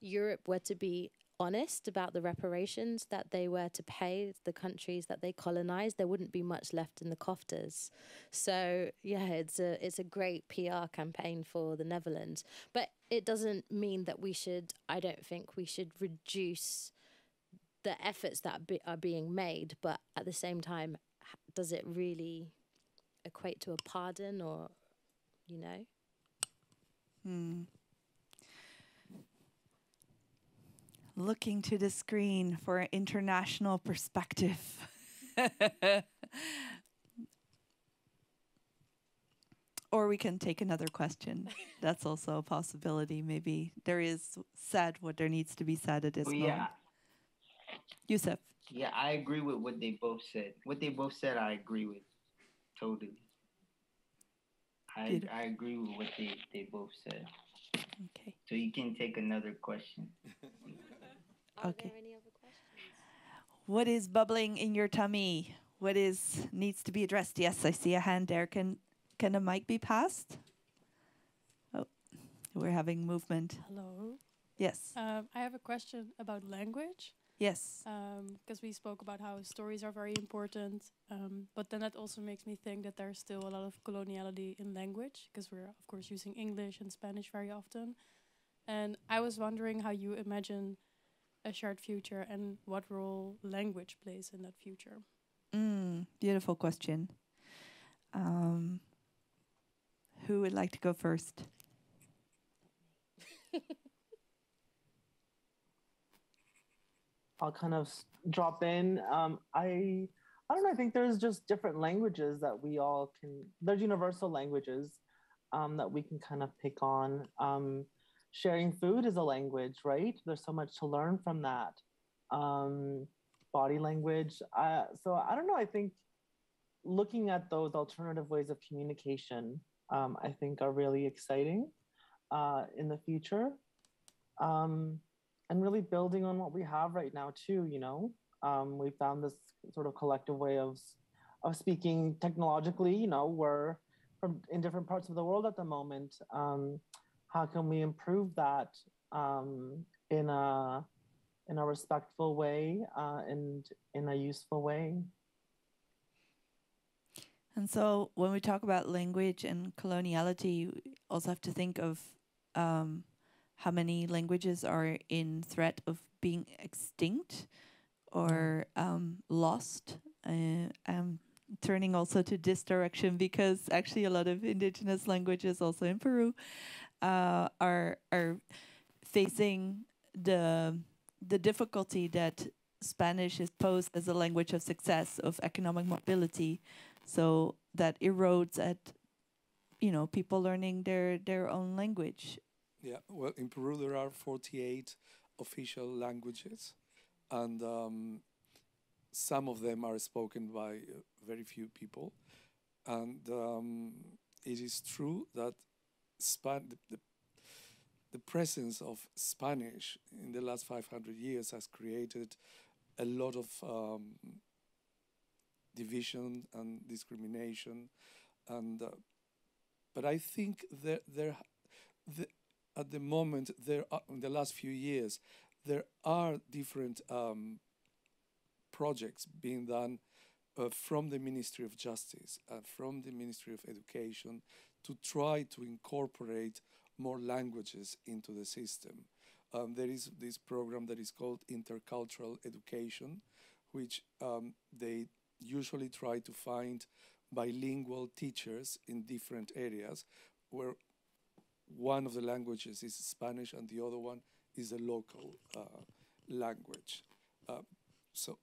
Europe were to be honest about the reparations that they were to pay the countries that they colonized, there wouldn't be much left in the coffers. So yeah, it's a great PR campaign for the Netherlands. But it doesn't mean that we should, I don't think we should reduce the efforts that are being made, but at the same time, does it really equate to a pardon, or, you know? Looking to the screen for an international perspective. Or we can take another question. That's also a possibility. Maybe there is said what there needs to be said at this moment. Yussef. Yeah, I agree with what they both said. What they both said, I agree with. Totally. I agree with what they both said. Okay. So you can take another question. Are there any other questions? What is bubbling in your tummy? What needs to be addressed? Yes, I see a hand there. Can a mic be passed? Oh, we're having movement. Hello. Yes. I have a question about language. Yes. Because we spoke about how stories are very important, but then that also makes me think that there's still a lot of coloniality in language, because we're, of course, using English and Spanish very often. And I was wondering how you imagine a shared future and what role language plays in that future. Beautiful question. Who would like to go first? I'll kind of drop in. I don't know, I think there's just different languages that we all can, there's universal languages that we can kind of pick on. Sharing food is a language, right? There's so much to learn from that. Body language. So I don't know, I think looking at those alternative ways of communication, I think are really exciting in the future. And really building on what we have right now too, you know. We found this sort of collective way of speaking technologically, you know, we're in different parts of the world at the moment. How can we improve that in a respectful way and in a useful way? And so when we talk about language and coloniality, you also have to think of how many languages are in threat of being extinct or lost. I'm turning also to this direction because actually a lot of indigenous languages also in Peru are facing the difficulty that Spanish is posed as a language of success, of economic mobility. So that erodes at, you know, people learning their own language. Yeah, well, in Peru there are 48 official languages, and some of them are spoken by very few people. And it is true that the presence of Spanish in the last 500 years has created a lot of division and discrimination, and but I think that at the moment, there are, in the last few years, there are different projects being done from the Ministry of Justice and from the Ministry of Education to try to incorporate more languages into the system. There is this program that is called Intercultural Education, which they usually try to find bilingual teachers in different areas where one of the languages is Spanish and the other one is a local language. So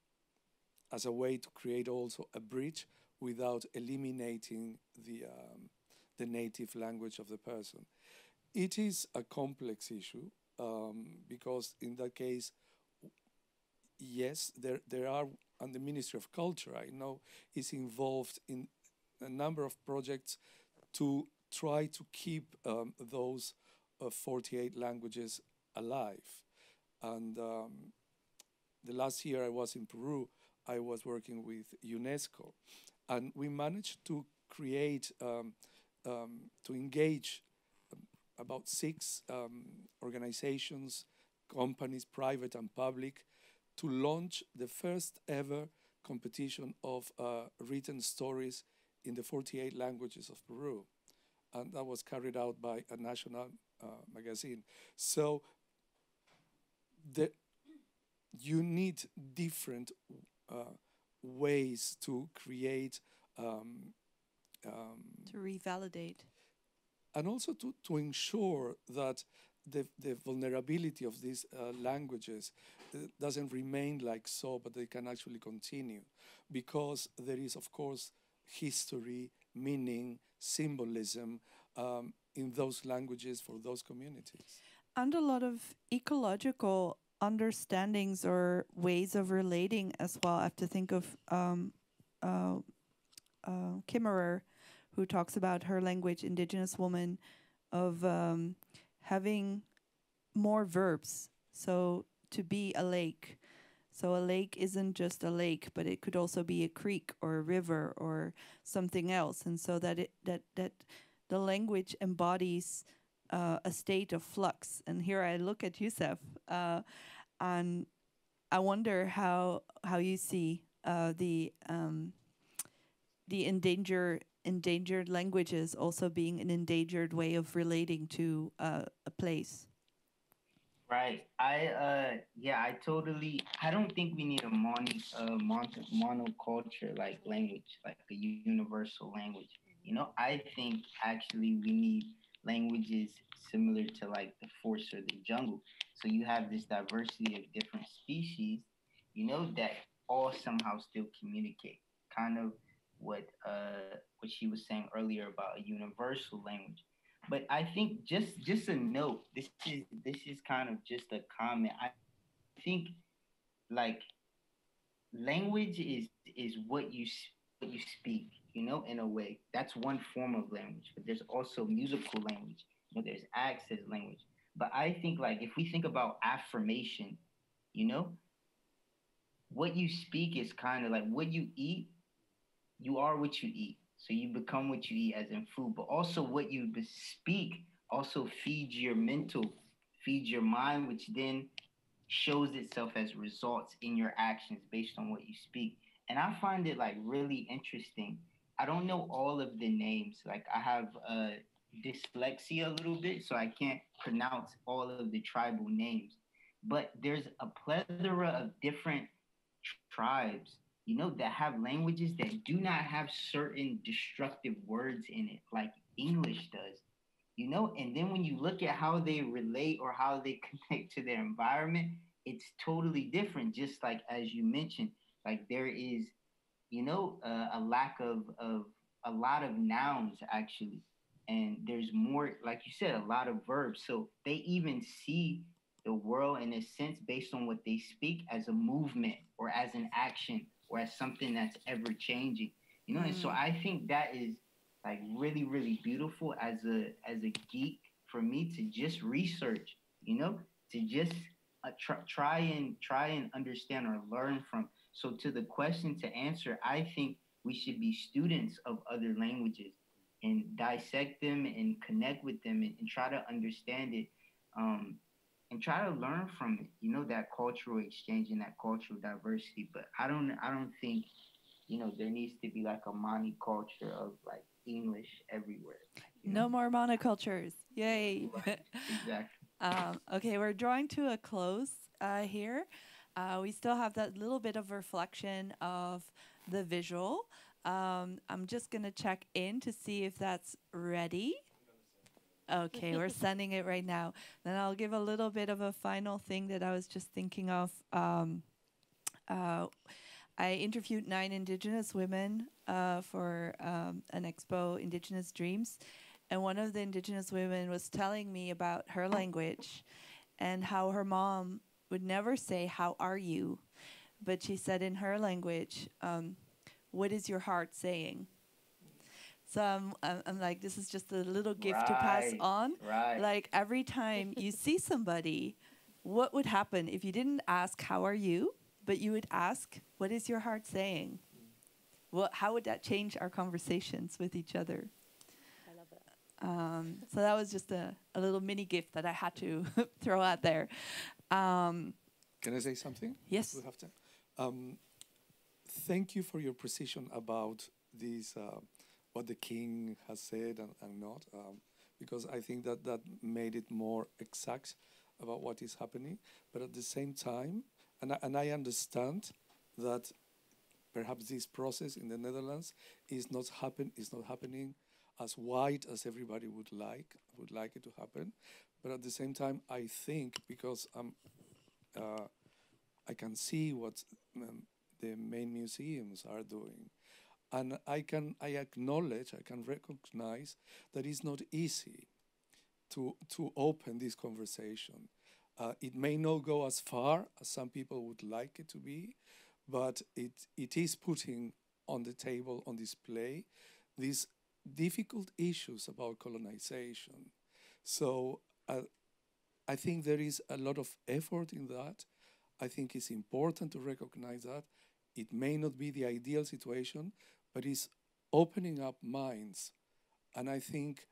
as a way to create also a bridge without eliminating the native language of the person. It is a complex issue because in that case, yes, there are, and the Ministry of Culture, I know, is involved in a number of projects to try to keep those 48 languages alive. And the last year I was in Peru, I was working with UNESCO, and we managed to create, to engage about 6 organizations, companies, private and public, to launch the first ever competition of written stories in the 48 languages of Peru. And that was carried out by a national magazine. So you need different ways to create to revalidate. And also to ensure that the vulnerability of these languages doesn't remain like so, but they can actually continue. Because there is, of course, history, meaning, symbolism in those languages for those communities. And a lot of ecological understandings or ways of relating as well. I have to think of Kimmerer, who talks about her language, Indigenous woman, of having more verbs. So to be a lake. So a lake isn't just a lake, but it could also be a creek or a river or something else. And so that the language embodies a state of flux. And here I look at Yussef, and I wonder how you see the endangered languages also being an endangered way of relating to a place. Right. I don't think we need a monoculture like language, like a universal language. You know, I think actually we need languages similar to like the forest or the jungle. So you have this diversity of different species, you know, that all somehow still communicate. Kind of what she was saying earlier about a universal language. But I think just a note. This is kind of just a comment. I think like language is what you speak. You know, in a way, that's one form of language. But there's also musical language. You know, there's access language. But I think like if we think about affirmation, you know, what you speak is kind of like what you eat. You are what you eat. So you become what you eat, as in food, but also what you speak also feeds your mental, feeds your mind, which then shows itself as results in your actions based on what you speak. And I find it like really interesting. I don't know all of the names. Like I have dyslexia a little bit, so I can't pronounce all of the tribal names. But there's a plethora of different tribes, you know, that have languages that do not have certain destructive words in it, like English does, you know? And then when you look at how they relate or how they connect to their environment, it's totally different. Just like, as you mentioned, like there is, you know, a lack of a lot of nouns actually. And there's more, like you said, a lot of verbs. So they even see the world in a sense based on what they speak as a movement or as an action or as something that's ever changing, you know? And so I think that is like really, really beautiful as a geek for me to just research, you know, to just try and understand or learn from. So to the question to answer, I think we should be students of other languages, and dissect them and connect with them and try to understand it, and try to learn from it, you know, that cultural exchange and that cultural diversity. But I don't think, you know, there needs to be like a monoculture of like English everywhere. No more monocultures. Yay. Right. Exactly. Okay, we're drawing to a close here. We still have that little bit of reflection of the visual. I'm just going to check in to see if that's ready. Okay, we're sending it right now. Then I'll give a little bit of a final thing that I was just thinking of. I interviewed 9 Indigenous women for an expo, Indigenous Dreams. And one of the Indigenous women was telling me about her language and how her mom would never say, "How are you?" But she said in her language, "What is your heart saying?" So I'm like, this is just a little gift to pass on. Right. Like every time you see somebody, what would happen if you didn't ask, "How are you?" but you would ask, "What is your heart saying?" Well, how would that change our conversations with each other? I love it. So that was just a little mini gift that I had to throw out there. Can I say something? Yes. We have time. Thank you for your precision about this, what the king has said and not, because I think that made it more exact about what is happening. But at the same time, and I understand that perhaps this process in the Netherlands is not happening as wide as everybody would like it to happen. But at the same time, I think because I can see what the main museums are doing, and I acknowledge, I can recognize that it's not easy to open this conversation. It may not go as far as some people would like it to be, but it is putting on the table, on display, these difficult issues about colonization. So I think there is a lot of effort in that. I think it's important to recognize that. It may not be the ideal situation, but it's opening up minds. And I think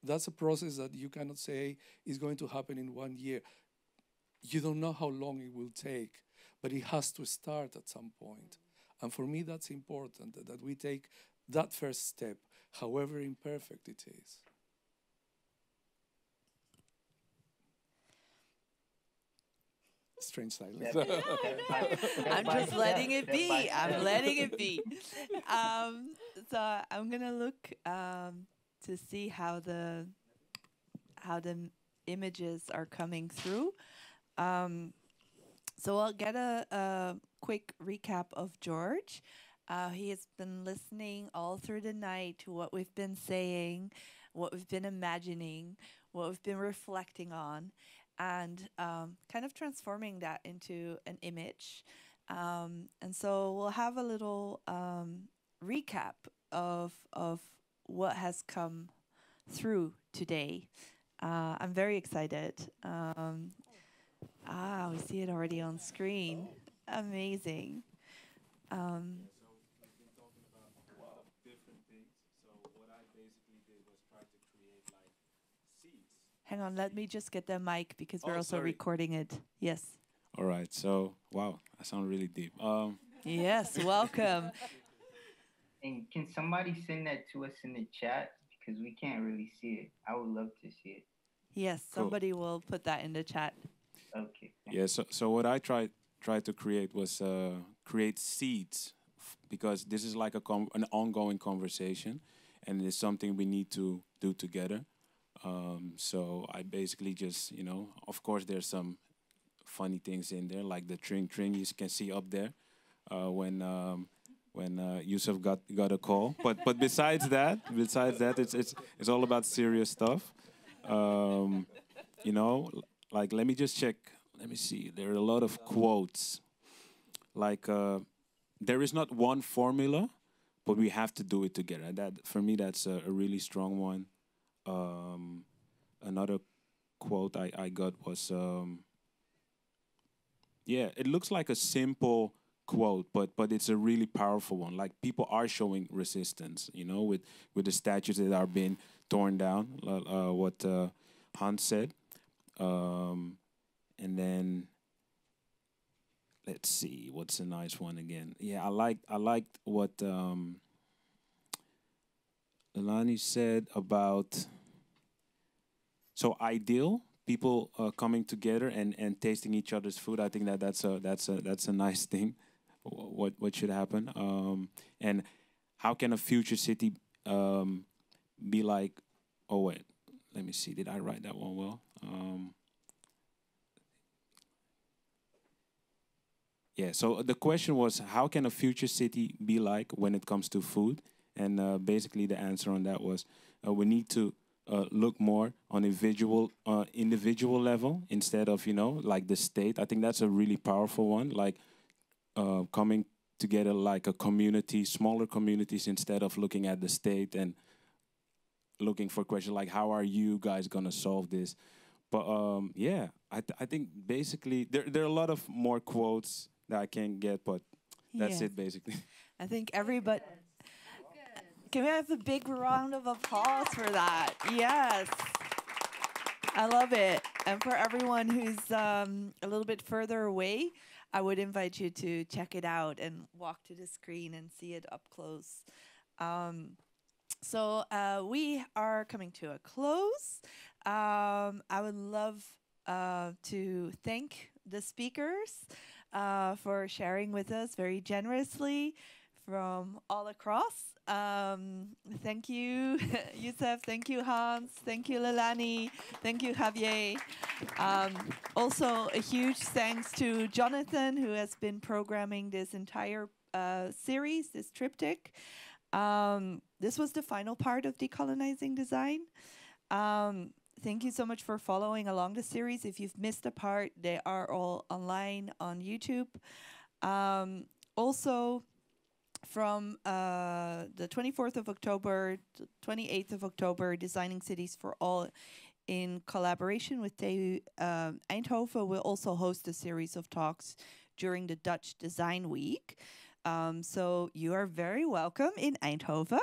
that's a process that you cannot say is going to happen in 1 year. You don't know how long it will take, but it has to start at some point. And for me, that's important, that we take that first step, however imperfect it is. Strange silence. I'm just letting it be. I'm letting it be. So I'm gonna look to see how the images are coming through. So I'll get a quick recap of George. He has been listening all through the night to what we've been saying, what we've been imagining, what we've been reflecting on, and kind of transforming that into an image. And so we'll have a little recap of what has come through today. I'm very excited. We see it already on screen. Amazing. So we've been talking about a lot of different things. So what I basically did was try to create like seeds. Hang on, let me just get the mic because we're also recording it. Yes. All right. So, wow, I sound really deep. Yes, welcome. And can somebody send that to us in the chat? Because we can't really see it. I would love to see it. Yes, somebody will put that in the chat. Okay. Yeah, so what I tried to create was create seeds, because this is like an ongoing conversation, and it's something we need to do together. So I basically just, of course there's some funny things in there, like the tring you can see up there when Yussef got a call. But besides that, it's all about serious stuff. Like, let me just check. Let me see. There are a lot of quotes. Like, there is not one formula, but we have to do it together. That, for me, that's a really strong one. Another quote I got was, it looks like a simple quote, but it's a really powerful one. Like, people are showing resistance, you know, with the statues that are being torn down. What Hanss said, and then let's see, what's a nice one again? Yeah, I liked what Lelani said about, so ideal people coming together and tasting each other's food. I think that's a nice thing. What should happen? And how can a future city be like? Oh wait, let me see. Did I write that one well? Yeah. So the question was, how can a future city be like when it comes to food? And basically, the answer on that was, we need to look more on individual level instead of, you know, like the state. I think that's a really powerful one. Like, coming together like a community, smaller communities, instead of looking at the state and looking for questions like, how are you guys gonna solve this? But yeah, I think basically there are a lot of more quotes that I can't get, but that's it basically. I think everybody. Can we have a big round of applause for that? Yes. I love it. And for everyone who's a little bit further away, I would invite you to check it out and walk to the screen and see it up close. So we are coming to a close. I would love to thank the speakers for sharing with us very generously from all across. Thank you, Yussef. Thank you, Hanss. Thank you, Lelani. Thank you, Javier. Also, a huge thanks to Jonathan, who has been programming this entire series, this triptych. This was the final part of Decolonizing Design. Thank you so much for following along the series. If you've missed a part, they are all online on YouTube. Also, from the 24th of October to 28th of October, Designing Cities for All, in collaboration with TU Eindhoven, will also host a series of talks during the Dutch Design Week. So you are very welcome in Eindhoven.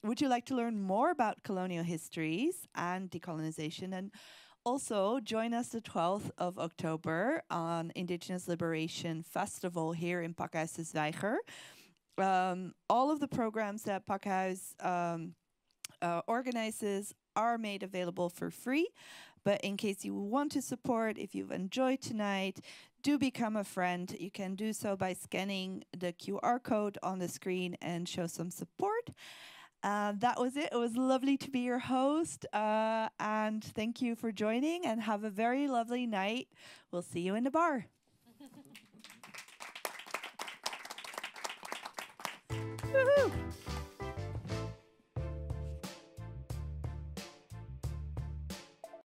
Would you like to learn more about colonial histories and decolonization? And also join us the 12th of October on Indigenous Liberation Festival here in Pakhuis de Zwijger. All of the programs that Pakhuis organizes are made available for free. But in case you want to support, if you've enjoyed tonight, do become a friend. You can do so by scanning the QR code on the screen and show some support. That was it. It was lovely to be your host. And thank you for joining, and have a very lovely night. We'll see you in the bar. Woohoo!